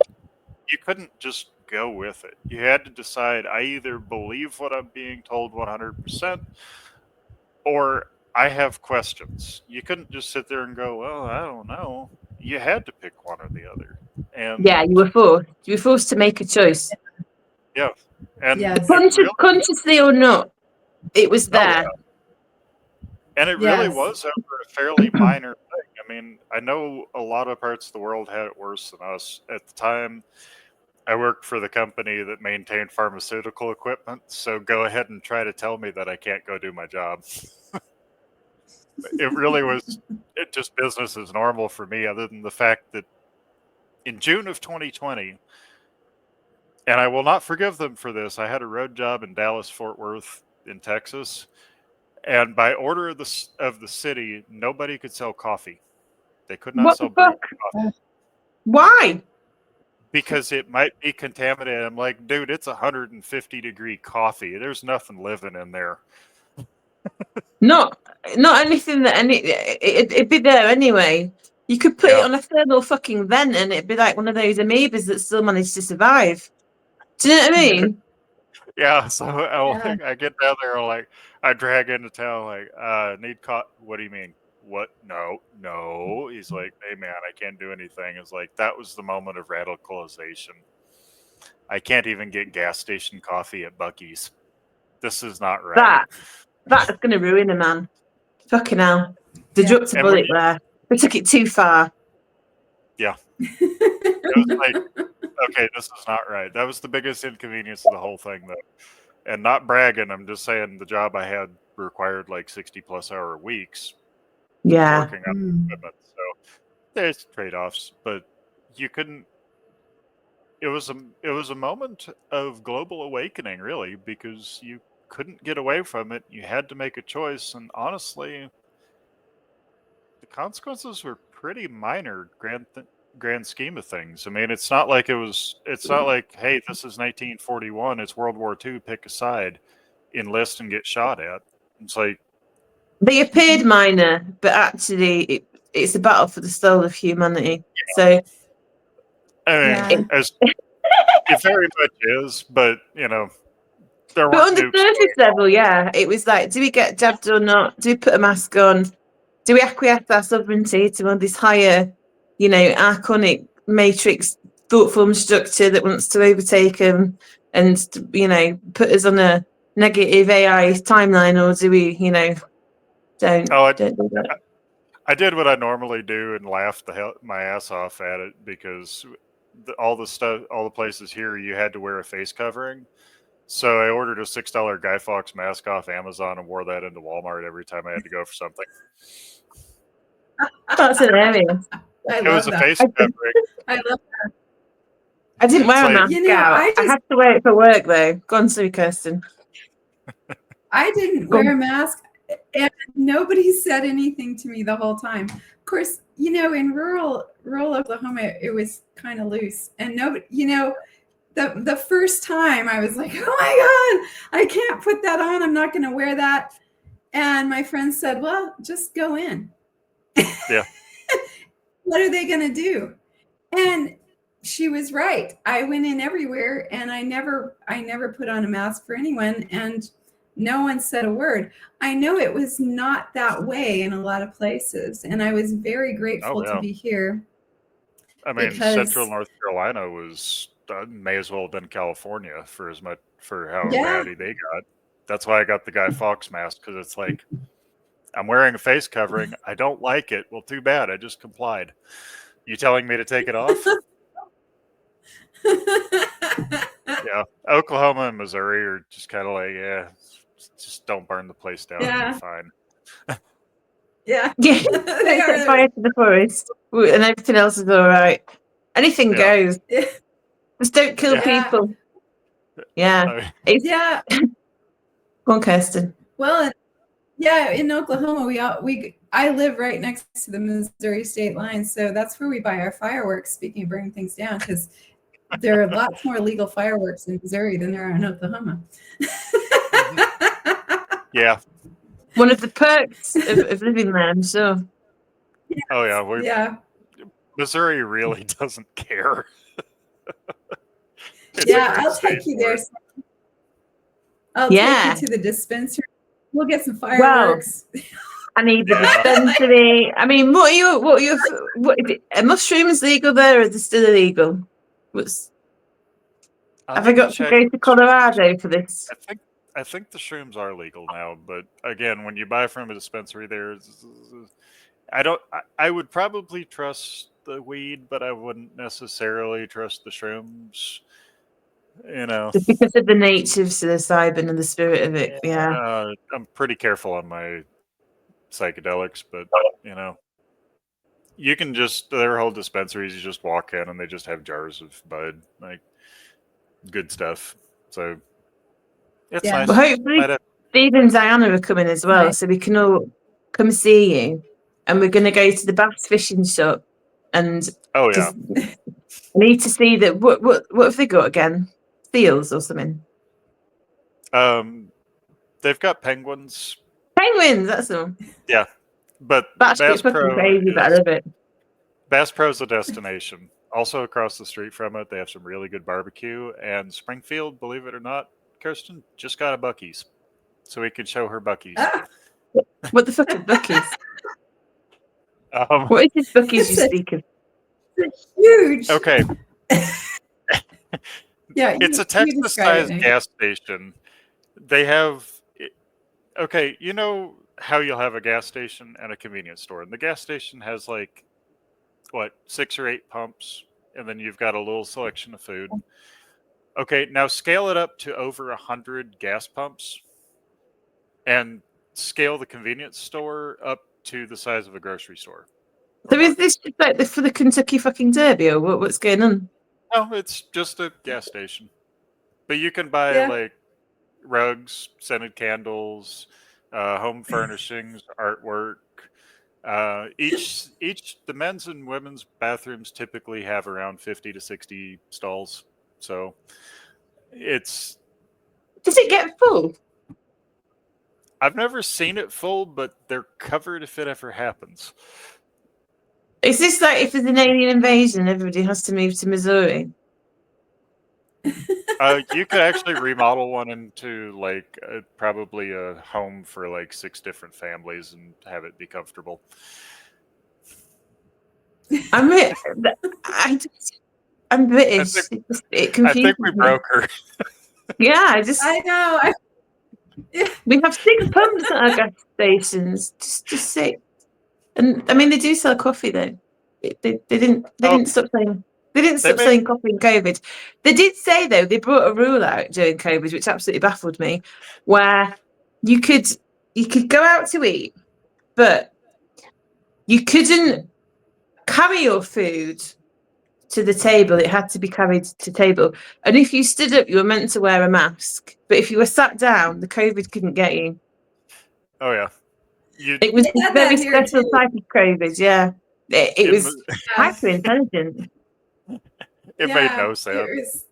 You couldn't just go with it. You had to decide. I either believe what I'm being told 100%, or I have questions. You couldn't just sit there and go, well, I don't know. You had to pick one or the other. Yeah, And you were forced. You were forced to make a choice. yeah, and Yes. it really, Consciously or not, it was oh there. yeah, and it really Yes. was over a fairly minor thing. I mean, I know a lot of parts of the world had it worse than us. At the time, I worked for the company that maintained pharmaceutical equipment, so go ahead and try to tell me that I can't go do my job. It really was just business as normal for me, other than the fact that in June of 2020, and I will not forgive them for this, I had a road job in Dallas, Fort Worth, in Texas, and by order of the city, nobody could sell coffee. They could not What the sell brewed fuck? coffee Why? because it might be contaminated. I'm like, dude, it's 150-degree coffee. There's nothing living in there. Not anything that it'd be there anyway. You could put it Yeah. on a thermal fucking vent and it'd be like one of those amoebas that still managed to survive. Do you know what I mean? Yeah, so Yeah. I get down there, like, I drag into town, like, need what do you mean? What? No, no. He's like, hey, man, I can't do anything. It's like, that was the moment of radicalization. I can't even get gas station coffee at Buc-ee's. This is not right. That's gonna ruin a man. Fucking hell. They Yeah. dropped a And when bullet there. They took it too far. it was like, okay, this is not right. That was the biggest inconvenience of the whole thing, though. And not bragging, I'm just saying the job I had required like 60-plus-hour weeks Yeah. working on Mm. equipment. So there's trade-offs, but you couldn't. It was a moment of global awakening, really, because you couldn't get away from it. You had to make a choice, and honestly, the consequences were pretty minor, grand scheme of things. I mean, it's not like it was. It's not like, hey, this is 1941. It's World War II. Pick a side, enlist, and get shot at. It's like, They appeared minor, but actually it's a battle for the soul of humanity. So I mean, Yeah. it very much is, but there but weren't on the nukes surface going level, yeah, it was like, do we get jabbed or not? Do we put a mask on? Do we acquiesce our sovereignty to this higher, archonic matrix thought form structure that wants to overtake them and, put us on a negative AI timeline, or do we, Oh, don't do that? I did what I normally do and laughed my ass off at it because all the places here, you had to wear a face covering. So I ordered a $6 Guy Fawkes mask off Amazon and wore that into Walmart every time I had to go for something. That's hilarious. I It was love a that. face covering. I love I didn't It's wear a like, mask You know, out. I I had to wear it for work though. Go on, Sue Kirsten. I didn't Go on. wear a mask and nobody said anything to me the whole time. Of course, in rural Oklahoma, it was kind of loose. And nobody, the first time I was like, oh my God, I can't put that on. I'm not going to wear that. And my friend said, well, just go in. Yeah. What are they going to do? And she was right. I went in everywhere and I never put on a mask for anyone and no one said a word. I know it was not that way in a lot of places and I was very grateful yeah. to be here. I mean, because Central North Carolina was may as well have been California for how Yeah. rowdy they got. That's why I got the Guy Fawkes mask, because it's like, I'm wearing a face covering. I don't like it. Well, too bad. I just complied. You telling me to take it off? Oklahoma and Missouri are just kind of like, yeah, just don't burn the place down. Yeah. You're fine. Yeah. Yeah, They set are. fire to the forest, and everything else is all right. Anything Yeah. goes. Yeah. Just don't kill Yeah. people. Yeah, I mean, it's Yeah. go on, Kirsten. Well, yeah, in Oklahoma, I live right next to the Missouri state line, so that's where we buy our fireworks. Speaking of burning things down, because there are lots more legal fireworks in Missouri than there are in Oklahoma. yeah. One of the perks of living there, I'm sure. Oh yeah. Yeah. Missouri really doesn't care. It's a Yeah, great I'll state take you for there. it. I'll Yeah. take you to the dispensary. We'll get some fireworks. I need the Yeah. dispensary. I mean, what is it? Are mushrooms legal there, or are they still illegal? Have I got to go to Colorado for this? I think the shrooms are legal now, but again, when you buy from a dispensary, I would probably trust the weed, but I wouldn't necessarily trust the shrooms. You know, Just because of the nature of psilocybin and the spirit of it. Yeah. I'm pretty careful on my psychedelics, but you know, you can just their whole dispensaries. You just walk in and they just have jars of bud, like good stuff. So it's Yeah. nice. But hopefully, Steve and Diana are coming as well, Nice. so we can all come see you. And we're going to go to the bass fishing shop, and Oh yeah, just need to see that. What have they got again? Seals or something? they've got penguins. Penguins. That's all. Yeah, but That's Bass fucking Pro crazy, but I love it. Bass Pro's a destination. Also across the street from it, they have some really good barbecue. And Springfield, believe it or not, Kirsten just got a Buc-ee's, so we could show her Buc-ee's. Ah, What the fuck is Buc-ee's? Um, What is this Buc-ee's you It's a- speak of? huge. okay, Yeah. it's a you describe it, Texas-sized Nick. gas station. They have. Okay, you know how you'll have a gas station and a convenience store, and the gas station has like what 6 or 8 pumps, and then you've got a little selection of food. Okay, now scale it up to over 100 gas pumps, and scale the convenience store up to the size of a grocery store. So is this just like for the Kentucky fucking Derby, or what's going on? No, it's just a gas station, but you can buy Yeah. like rugs, scented candles, home furnishings, artwork. Each the men's and women's bathrooms typically have around 50 to 60 stalls. So it's Does it get full? I've never seen it full, but they're covered if it ever happens. Is this like if there's an alien invasion, everybody has to move to Missouri? You could actually remodel one into like probably a home for like 6 different families and have it be comfortable. I'm British. It I confuses think we me. broke her. Yeah, I know. we have 6 pumps at our gas stations. Just 6. And I mean, they do sell coffee though. They didn't stop saying. They didn't stop selling coffee in COVID. They did say though they brought a rule out during COVID, which absolutely baffled me, where you could go out to eat, but you couldn't carry your food to the table. It had to be carried to table. And if you stood up, you were meant to wear a mask. But if you were sat down, the COVID couldn't get you. Oh yeah. It was They a had very that here, special too. type of COVID, yeah. It was Yeah. hyper intelligent. It made no sense.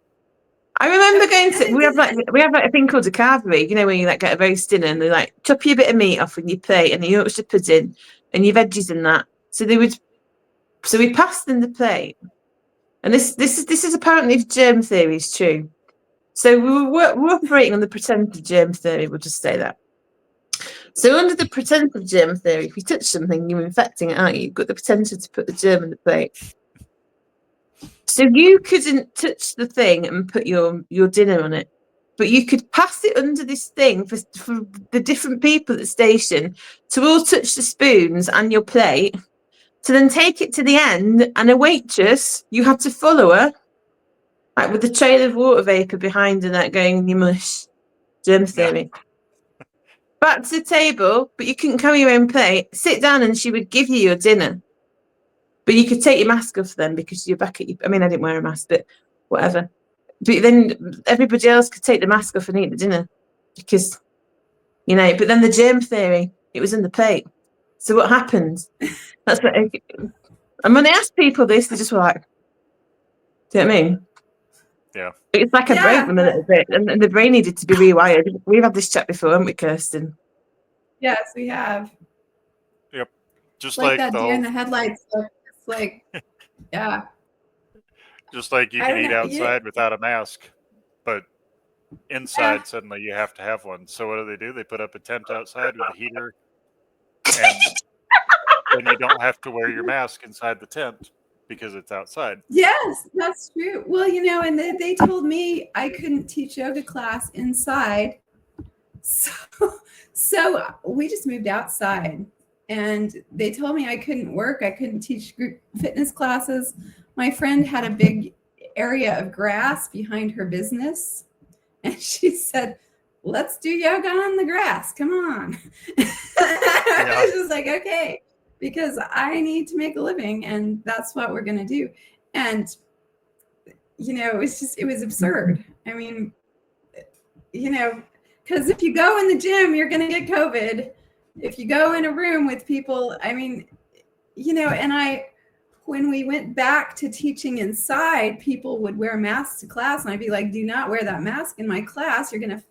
I remember going to we have like a thing called a carvery, you know, when you like get a roast dinner and they like chop you a bit of meat off in your plate and the Yorkshire pudding and your veggies and that. So we passed them the plate. And this is apparently if germ theory is true. So we're operating on the pretend of germ theory, we'll just say that. So under the pretend of germ theory, if you touch something, you're infecting it, aren't you? You've got the potential to put the germ in the plate. So you couldn't touch the thing and put your dinner on it, but you could pass it under this thing for the different people at the station to all touch the spoons and your plate, to then take it to the end, and a waitress, you had to follow her like with the trail of water vapor behind her, that going in your mush. Germ theory. Back to the table, but you couldn't carry your own plate. Sit down, and she would give you your dinner. But you could take your mask off then because you're back at your. I mean, I didn't wear a mask, but whatever. But then everybody else could take the mask off and eat the dinner because, you know. But then the germ theory, it was in the plate. So what happened? That's what. And when they asked people this, they just were like, "Do you know what I mean?" Yeah. It's like I broke them a little bit, and the brain needed to be rewired. We've had this chat before, haven't we, Kirsten? Yes, we have. Yep. Just like like that the deer in whole, the headlights. It's like, yeah. just like you I can don't eat know, outside without a mask, but inside suddenly you have to have one. So what do? They put up a tent outside with a heater, and then you don't have to wear your mask inside the tent because it's outside. Yes, that's true. Well, you know, and they told me I couldn't teach yoga class inside. So we just moved outside, and they told me I couldn't work. I couldn't teach group fitness classes. My friend had a big area of grass behind her business, and she said, "Let's do yoga on the grass. Come on." I was just like, okay, because I need to make a living, and that's what we're going to do. And, you know, it was absurd. I mean, you know, because if you go in the gym, you're going to get COVID. If you go in a room with people, I mean, you know, and when we went back to teaching inside, people would wear masks to class, and I'd be like, do not wear that mask in my class. You're going to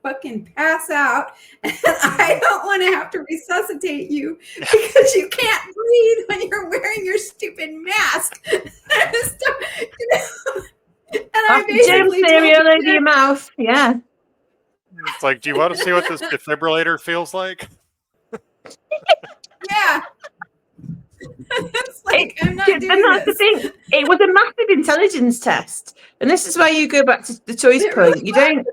fucking pass out, and I don't want to have to resuscitate you because you can't breathe when you're wearing your stupid mask. And I basically theory all over your mouth. Yeah. It's like, do you want to see what this defibrillator feels like? Yeah. It's like, I'm not doing and that's this. the thing. It was a massive intelligence test, and this is why you go back to the choice point. Really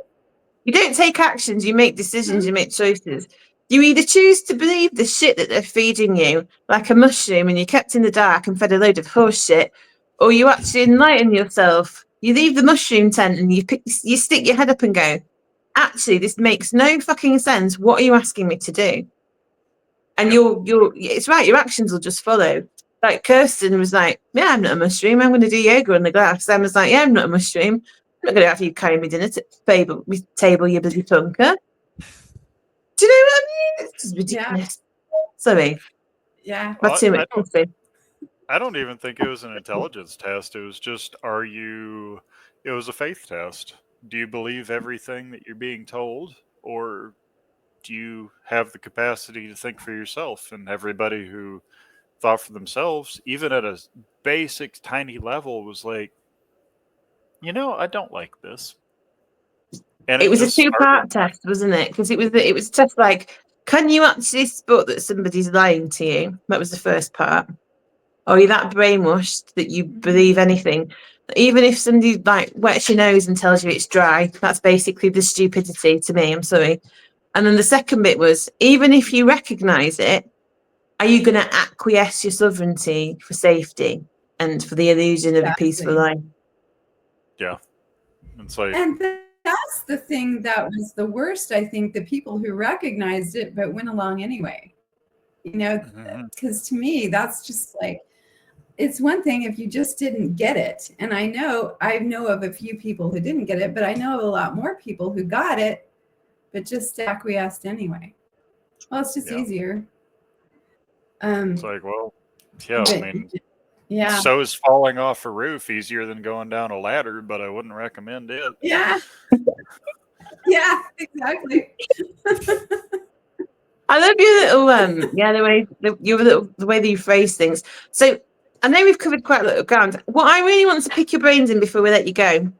You don't take actions, you make decisions, you make choices. You either choose to believe the shit that they're feeding you, like a mushroom, and you're kept in the dark and fed a load of horse shit, or you actually enlighten yourself. You leave the mushroom tent and you stick your head up and go, actually, this makes no fucking sense. What are you asking me to do? And it's right, your actions will just follow. Like Kirsten was like, yeah, I'm not a mushroom. I'm going to do yoga on the grass. Sam was like, yeah, I'm not a mushroom. I'm not going to have you carry me dinner to table, you bloody plunker. Do you know what I mean? It's just ridiculous. Yeah. Sorry. Yeah. Not too much. I don't even think it was an intelligence test. It was just, it was a faith test. Do you believe everything that you're being told? Or do you have the capacity to think for yourself? And everybody who thought for themselves, even at a basic, tiny level, was like, you know, I don't like this. And it was a two-part test, wasn't it? Because it was a test like, can you actually spot that somebody's lying to you? That was the first part. Or are you that brainwashed that you believe anything? Even if somebody like wets your nose and tells you it's dry, that's basically the stupidity to me. I'm sorry. And then the second bit was, even if you recognise it, are you going to acquiesce your sovereignty for safety and for the illusion of a peaceful life? Yeah. It's like, and that's the thing that was the worst, I think, the people who recognized it but went along anyway. You know, because to me, that's just like, it's one thing if you just didn't get it. And I know of a few people who didn't get it, but I know of a lot more people who got it, but just acquiesced anyway. Well, it's just easier. It's like, well, yeah, I mean, yeah. So is falling off a roof easier than going down a ladder, but I wouldn't recommend it. Yeah. Yeah, exactly. I love your little the way that you phrase things. So I know we've covered quite a lot of ground. What I really want to pick your brains in before we let you go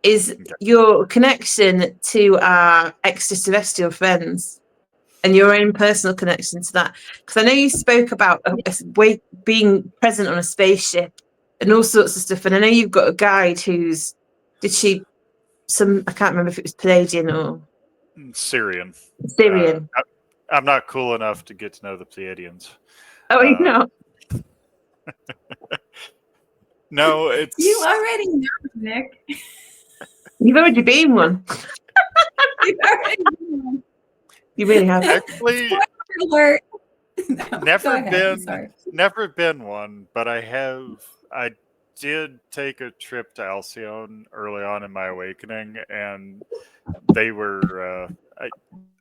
is your connection to our extraterrestrial friends and your own personal connection to that. Because I know you spoke about being present on a spaceship and all sorts of stuff. And I know you've got a guide I can't remember if it was Palladian or Syrian. I'm not cool enough to get to know the Pleiadians. Oh, you're not? No, it's... You already know, Nick. You've already been one. You really have. Actually, Spoiler alert. No, go never ahead. I'm been, sorry. never been one, but I did take a trip to Alcyone early on in my awakening, and they were,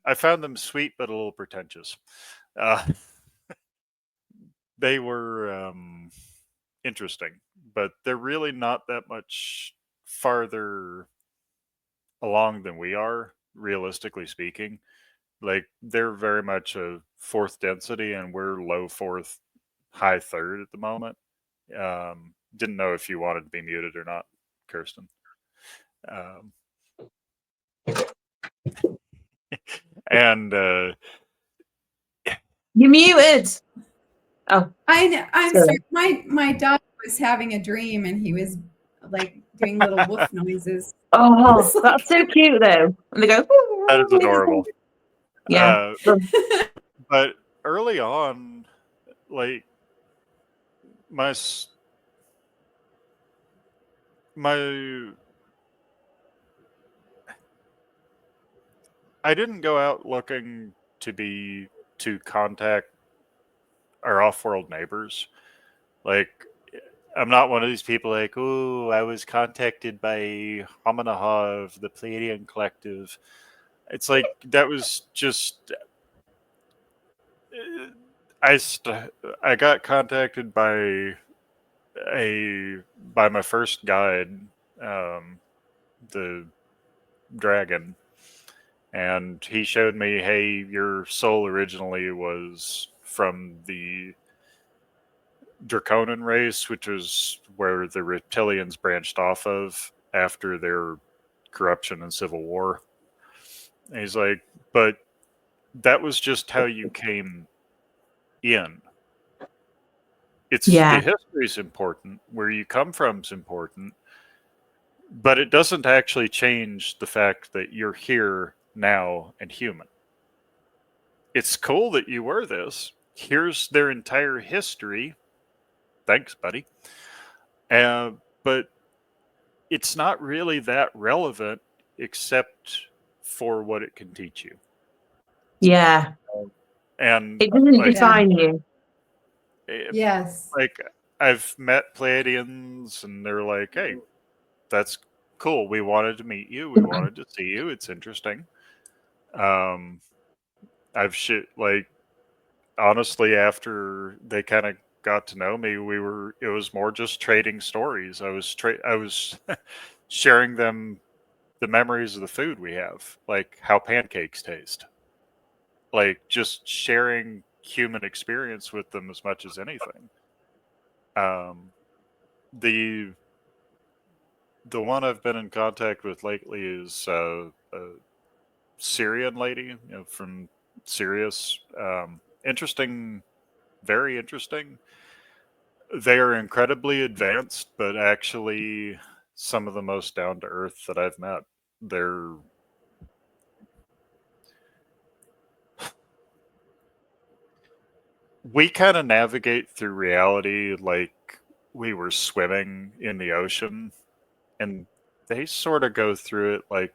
I found them sweet but a little pretentious. Uh, they were interesting, but they're really not that much farther along than we are, realistically speaking. Like, they're very much a fourth density, and we're low fourth, high third at the moment. Didn't know if you wanted to be muted or not, Kirsten. Um, and You're muted. Oh, I'm sorry. sorry. My dog was having a dream and he was like doing little woof noises. Oh, It's like- that's so cute though. And they go. that is adorable. Yeah. But early on, like my s- my I didn't go out looking to contact our off-world neighbors. Like, I'm not one of these people like, oh, I was contacted by Hominaha of the Pleiadian Collective. It's like that was just I got contacted by my first guide, the dragon, and he showed me, hey, your soul originally was from the Draconan race, which is where the reptilians branched off of after their corruption and civil war. And he's like, but that was just how you came in. It's Yeah. the history's important, where you come from's important, but it doesn't actually change the fact that you're here now and human. It's cool that you were this. Here's their entire history. Thanks, buddy. But it's not really that relevant except for what it can teach you. Yeah. And It doesn't like, define you. Yes. like I've met Pleiadians and they're like, hey, that's cool. We wanted to meet you. We wanted to see you. It's interesting. Like, honestly, after they kind of got to know me, it was more just trading stories. I was sharing them the memories of the food we have, like how pancakes taste, like just sharing human experience with them as much as anything. The the one I've been in contact with lately is a Syrian lady, from Sirius. Interesting, very interesting. They are incredibly advanced, but actually some of the most down to earth that I've met. They're we kind of navigate through reality like we were swimming in the ocean, and they sort of go through it like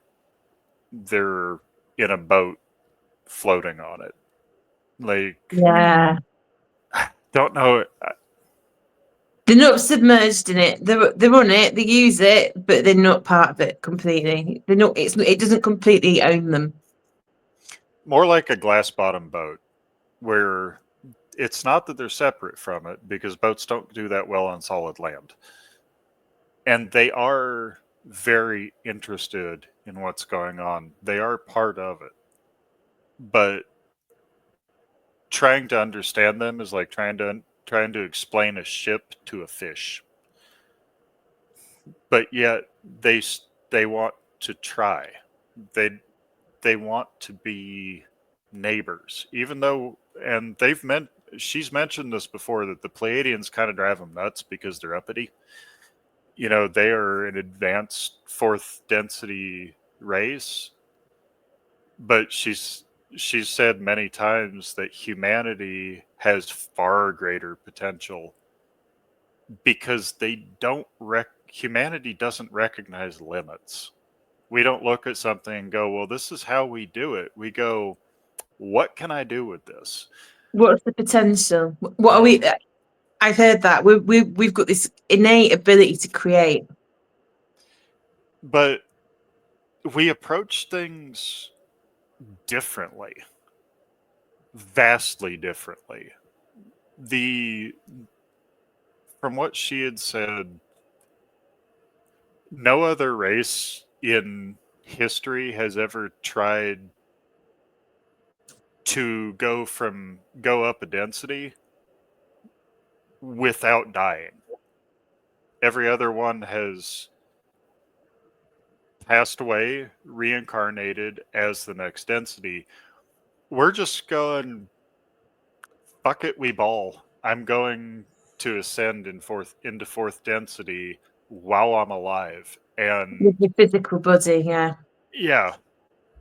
they're in a boat floating on it. Like, Yeah. don't know. They're not submerged in it. They're on it. They use it, but they're not part of it completely. They're not. It doesn't completely own them. More like a glass bottom boat, where it's not that they're separate from it, because boats don't do that well on solid land. And they are very interested in what's going on. They are part of it. But trying to understand them is like trying to explain a ship to a fish. But yet they want to try. They want to be neighbors, even though, and she's mentioned this before, that the Pleiadians kind of drive them nuts because they're uppity. They are an advanced fourth density race, but she's said many times that humanity has far greater potential because humanity doesn't recognize limits. We don't look at something and go, well, this is how we do it. We go, what can I do with this? What's the potential? What are we? I've heard that we've got this innate ability to create. But we approach things differently, vastly differently. From what she had said, no other race in history has ever tried to go up a density without dying. Every other one has passed away, reincarnated as the next density. We're just going, fuck it, we ball. I'm going to ascend into fourth density while I'm alive. And With your physical body, yeah. yeah,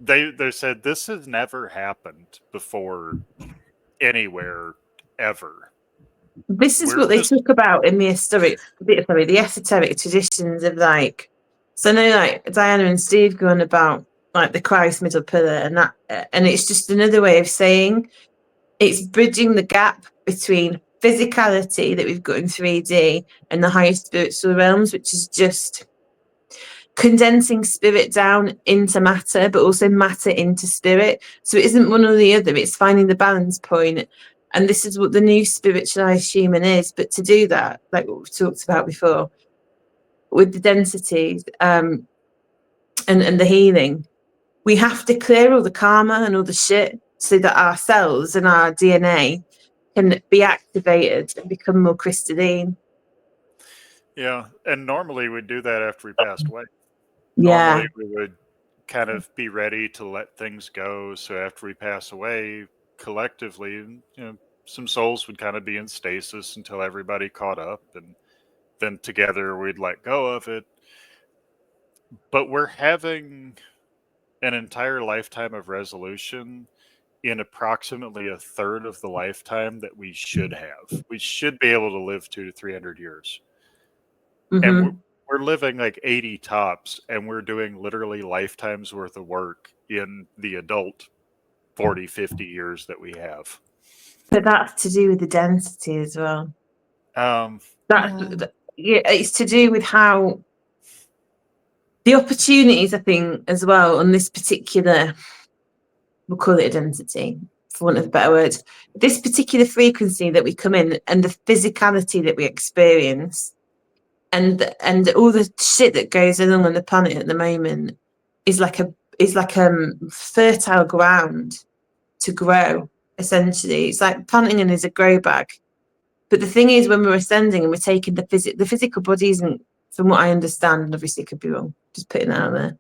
they said this has never happened before anywhere ever. This is what they talk about in the esoteric traditions of like. So I know like Diana and Steve going about like the Christ middle pillar and that, and it's just another way of saying it's bridging the gap between physicality that we've got in 3D and the higher spiritual realms, which is just condensing spirit down into matter, but also matter into spirit. So it isn't one or the other, it's finding the balance point. And this is what the new spiritualized human is. But to do that, like what we've talked about before, with the densities and the healing, we have to clear all the karma and all the shit so that our cells and our DNA can be activated and become more crystalline. Yeah, and normally we'd do that after we passed away. Yeah. Normally we would kind of be ready to let things go. So after we pass away, collectively, you know, some souls would kind of be in stasis until everybody caught up, and then together we'd let go of it. But we're having an entire lifetime of resolution in approximately a third of the lifetime that we should have. We should be able to live 200 to 300 years. And we're living like 80 tops, and we're doing literally lifetimes worth of work in the adult 40, 50 years that we have. But that's to do with the density as well. It's to do with how the opportunities, I think, as well, on this particular, we'll call it a density, for want of a better word, this particular frequency that we come in and the physicality that we experience and all the shit that goes along on the planet at the moment is like fertile ground to grow, essentially. It's like planting in is a grow bag. But the thing is, when we're ascending and we're taking the physical body isn't, from what I understand, and obviously it could be wrong, just putting that out there.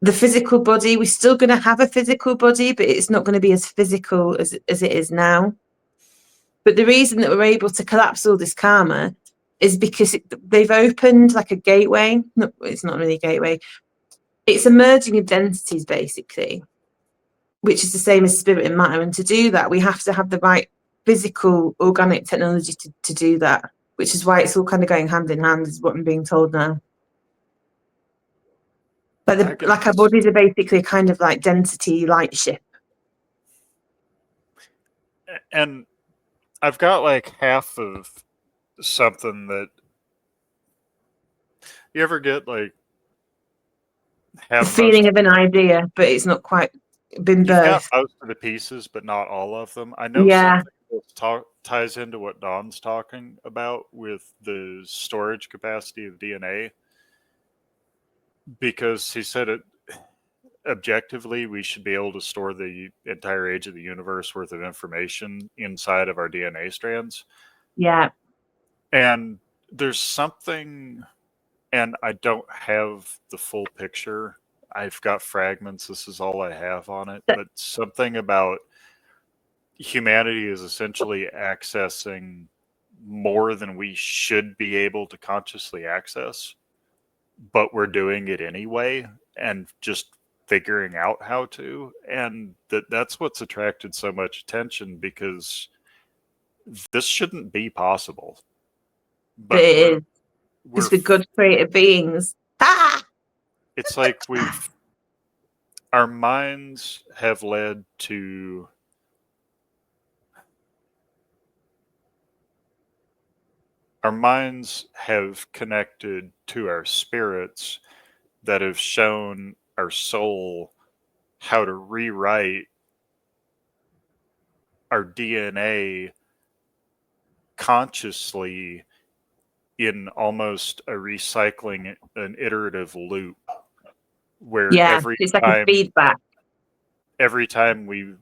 The physical body, we're still going to have a physical body, but it's not going to be as physical as it is now. But the reason that we're able to collapse all this karma is because they've opened like a gateway. No, it's not really a gateway. It's a merging of densities, basically, which is the same as spirit and matter. And to do that, we have to have the right physical organic technology to do that, which is why it's all kind of going hand in hand, is what I'm being told now. Like our bodies are basically kind of like density light ship. And I've got like half of something that you ever get like The feeling of an idea, but it's not quite been birthed. You've got most of the pieces, but not all of them. I know something that ties into what Dawn's talking about with the storage capacity of DNA, because he said it objectively, we should be able to store the entire age of the universe worth of information inside of our DNA strands. Yeah. And there's something, and I don't have the full picture. I've got fragments. This is all I have on it. But something about humanity is essentially accessing more than we should be able to consciously access, but we're doing it anyway and just figuring out how to. And that's what's attracted so much attention, because this shouldn't be possible. But it is. It's for good creative beings. Ah! it's like our minds have led to our minds have connected to our spirits that have shown our soul how to rewrite our DNA consciously in almost a recycling, an iterative loop, where Yeah, it's like a feedback. every time we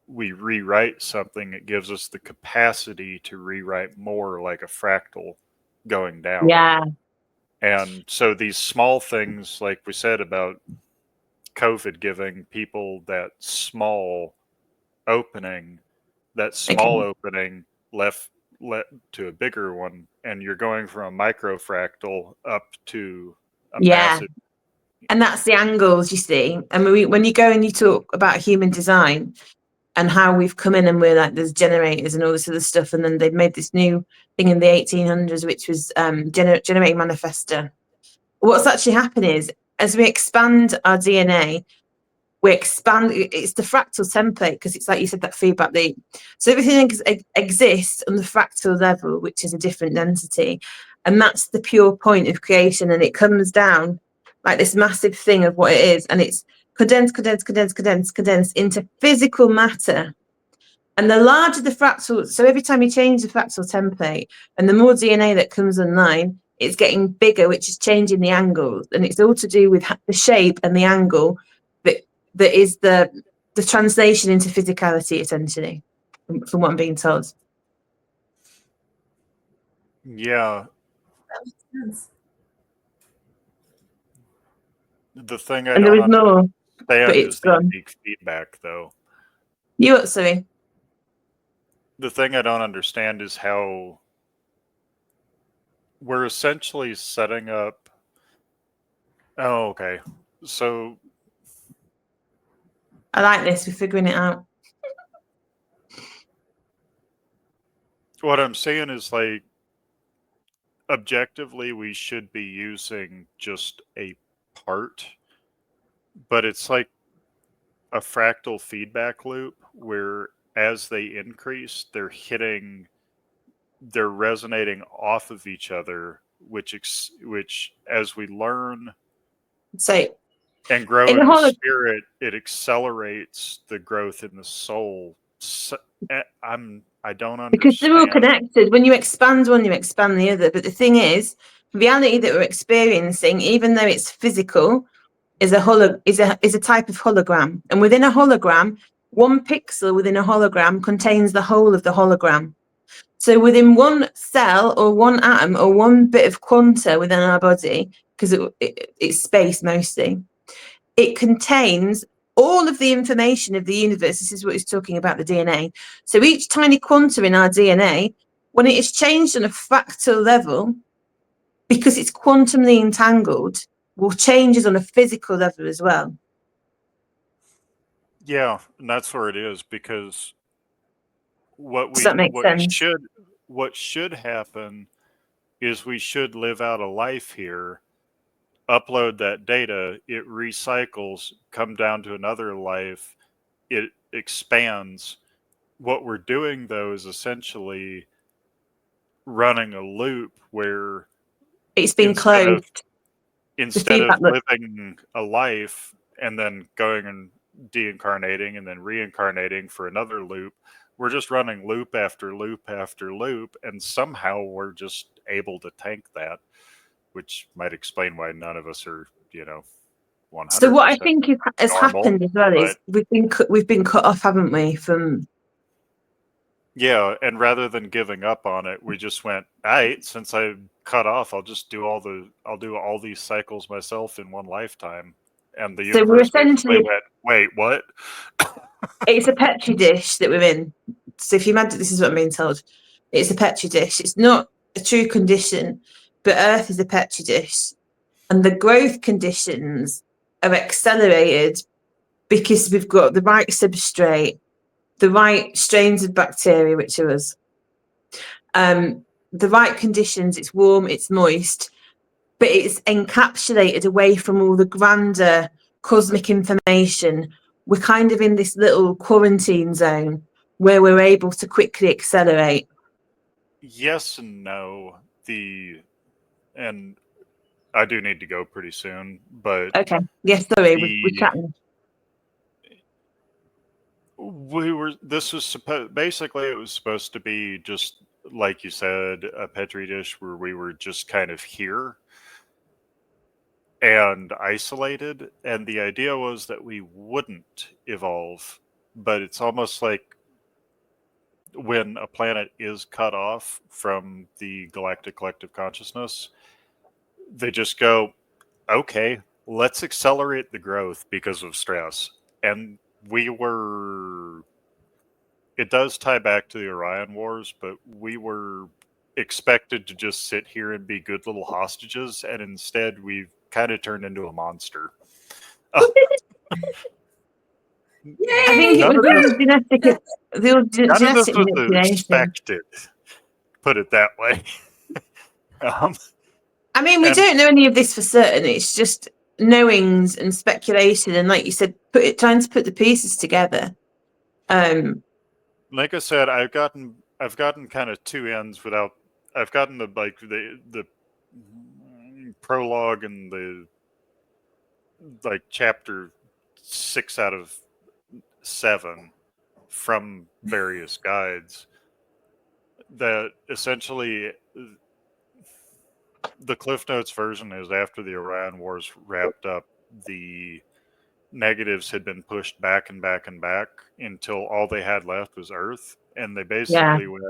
rewrite something, it gives us the capacity to rewrite more, like a fractal going down. Yeah. And so these small things, like we said about COVID giving people that small opening, opening left to a bigger one, and you're going from a microfractal up to a massive. And that's the angles, you see. And when you go and you talk about human design and how we've come in and we're like, there's generators and all this other stuff, and then they've made this new thing in the 1800s, which was generating manifestor. What's actually happening is, as we expand our DNA, it's the fractal template, because it's like you said, that feedback loop. So everything exists on the fractal level, which is a different density, and that's the pure point of creation. And it comes down like this massive thing of what it is, and it's condensed into physical matter. And the larger the fractal, so every time you change the fractal template and the more DNA that comes online, it's getting bigger, which is changing the angles, and it's all to do with the shape and the angle that is the translation into physicality, essentially, from what I'm being told. Yeah. That makes sense. The thing I And there is more, understand is the unique feedback, though. You what, sorry? The thing I don't understand is how we're essentially setting up. Oh, okay. So I like this. We're figuring it out. What I'm saying is, like, objectively, we should be using just a part, but it's like a fractal feedback loop where as they increase, they're resonating off of each other, which as we learn and grow in the spirit, it accelerates the growth in the soul. So, I don't understand. Because they're all connected. When you expand one, you expand the other. But the thing is, reality that we're experiencing, even though it's physical, is a type of hologram. And within a hologram, one pixel within a hologram contains the whole of the hologram. So within one cell or one atom or one bit of quanta within our body, because it's space mostly, it contains all of the information of the universe. This is what he's talking about, the DNA. So each tiny quantum in our DNA, when it is changed on a fractal level, because it's quantumly entangled, will changes on a physical level as well. Yeah, and that's where it is, because what should happen is we should live out a life here, upload that data, it recycles, come down to another life, it expands. What we're doing, though, is essentially running a loop where it's been closed. Instead of living a life and then going and deincarnating and then reincarnating for another loop, we're just running loop after loop after loop, and somehow we're just able to tank that, which might explain why none of us are, 100%. So what I think has happened as well is we've been cut off, haven't we, from... Yeah, and rather than giving up on it, we just went, all right, since I cut off, I'll do all these cycles myself in one lifetime. And the universe basically went, wait, what? It's a petri dish that we're in. So if you imagine, this is what I'm being told. It's a petri dish. It's not a true condition, but Earth is a petri dish. And the growth conditions are accelerated because we've got the right substrate, the right strains of bacteria, which are us, the right conditions. It's warm, it's moist. but it's encapsulated away from all the grander cosmic information. We're kind of in this little quarantine zone where we're able to quickly accelerate. Yes and no. And I do need to go pretty soon, but Okay. Yes, sorry, we're chatting. This was basically, it was supposed to be just, like you said, a Petri dish where we were just kind of here and isolated. And the idea was that we wouldn't evolve, but it's almost like when a planet is cut off from the galactic collective consciousness, they just go, okay, let's accelerate the growth because of stress. And it does tie back to the Orion Wars, but we were expected to just sit here and be good little hostages, and instead we've kind of turned into a monster. Yay! I think it was the old None of genetic this was manipulation. expected, put it that way. I mean, we don't know any of this for certain. It's just knowings and speculation, and like you said, trying to put the pieces together. Like I said, I've gotten kind of two ends without. I've gotten the prologue and the chapter 6 out of 7 from various guides. That essentially, the Cliff Notes version is after the Orion Wars wrapped up, the negatives had been pushed back and back and back until all they had left was Earth. And they basically went,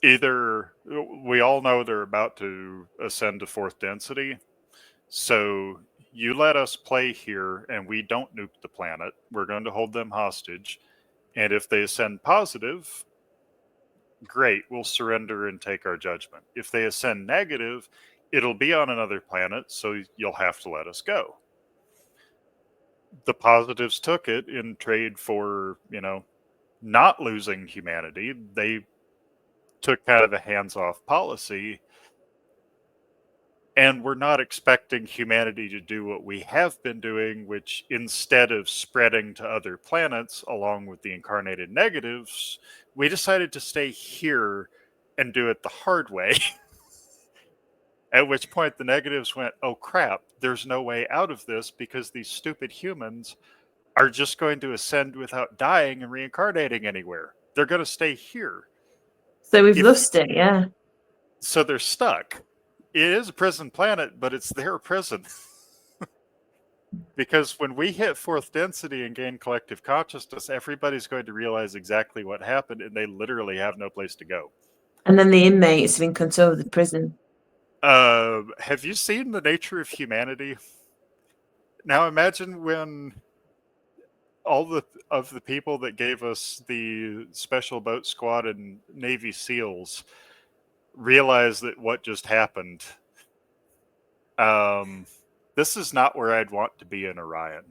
either we all know they're about to ascend to 4th density, so you let us play here and we don't nuke the planet. We're going to hold them hostage. And if they ascend positive, great, we'll surrender and take our judgment. If they ascend negative, it'll be on another planet, so you'll have to let us go. The positives took it in trade for, not losing humanity. They took kind of a hands-off policy, and we're not expecting humanity to do what we have been doing, which instead of spreading to other planets along with the incarnated negatives, we decided to stay here and do it the hard way. At which point the negatives went, oh crap, there's no way out of this because these stupid humans are just going to ascend without dying and reincarnating anywhere. They're going to stay here. So we've lost it, yeah. So they're stuck. It is a prison planet, but it's their prison. Because when we hit 4th density and gain collective consciousness, everybody's going to realize exactly what happened, and they literally have no place to go. And then the inmates are in control of the prison. Have you seen The Nature of Humanity? Now imagine when all of the people that gave us the special boat squad and Navy SEALs realize that what just happened. This is not where I'd want to be in Orion.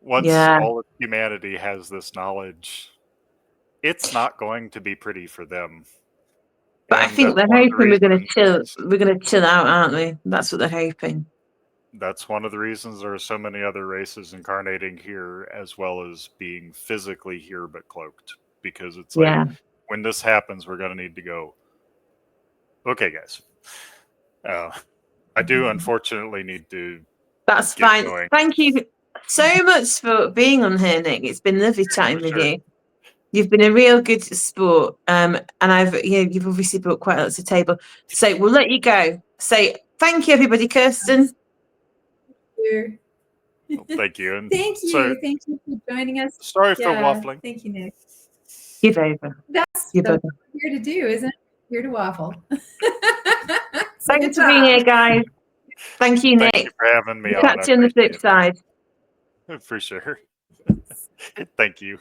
Once all of humanity has this knowledge, it's not going to be pretty for them. But I think they're hoping we're going to chill out, aren't we? That's what they're hoping. That's one of the reasons there are so many other races incarnating here, as well as being physically here but cloaked. Because it's like, when this happens, we're going to need to go, okay, guys. I do unfortunately need to. That's fine. Going. Thank you so much for being on here, Nick. It's been lovely chatting with you. You've been a real good sport, and you've obviously brought quite a lot to the table. So we'll let you go. Say thank you, everybody. Kirsten. Well, thank you. And thank you. Thank you for joining us. Sorry for waffling. Thank you, Nick. Give over. That's what we're here to do, isn't it? Here to waffle. Thanks for being here, guys. Thank you, Nick. Thank you for having me on. Catch you on the flip side. For sure. Thank you.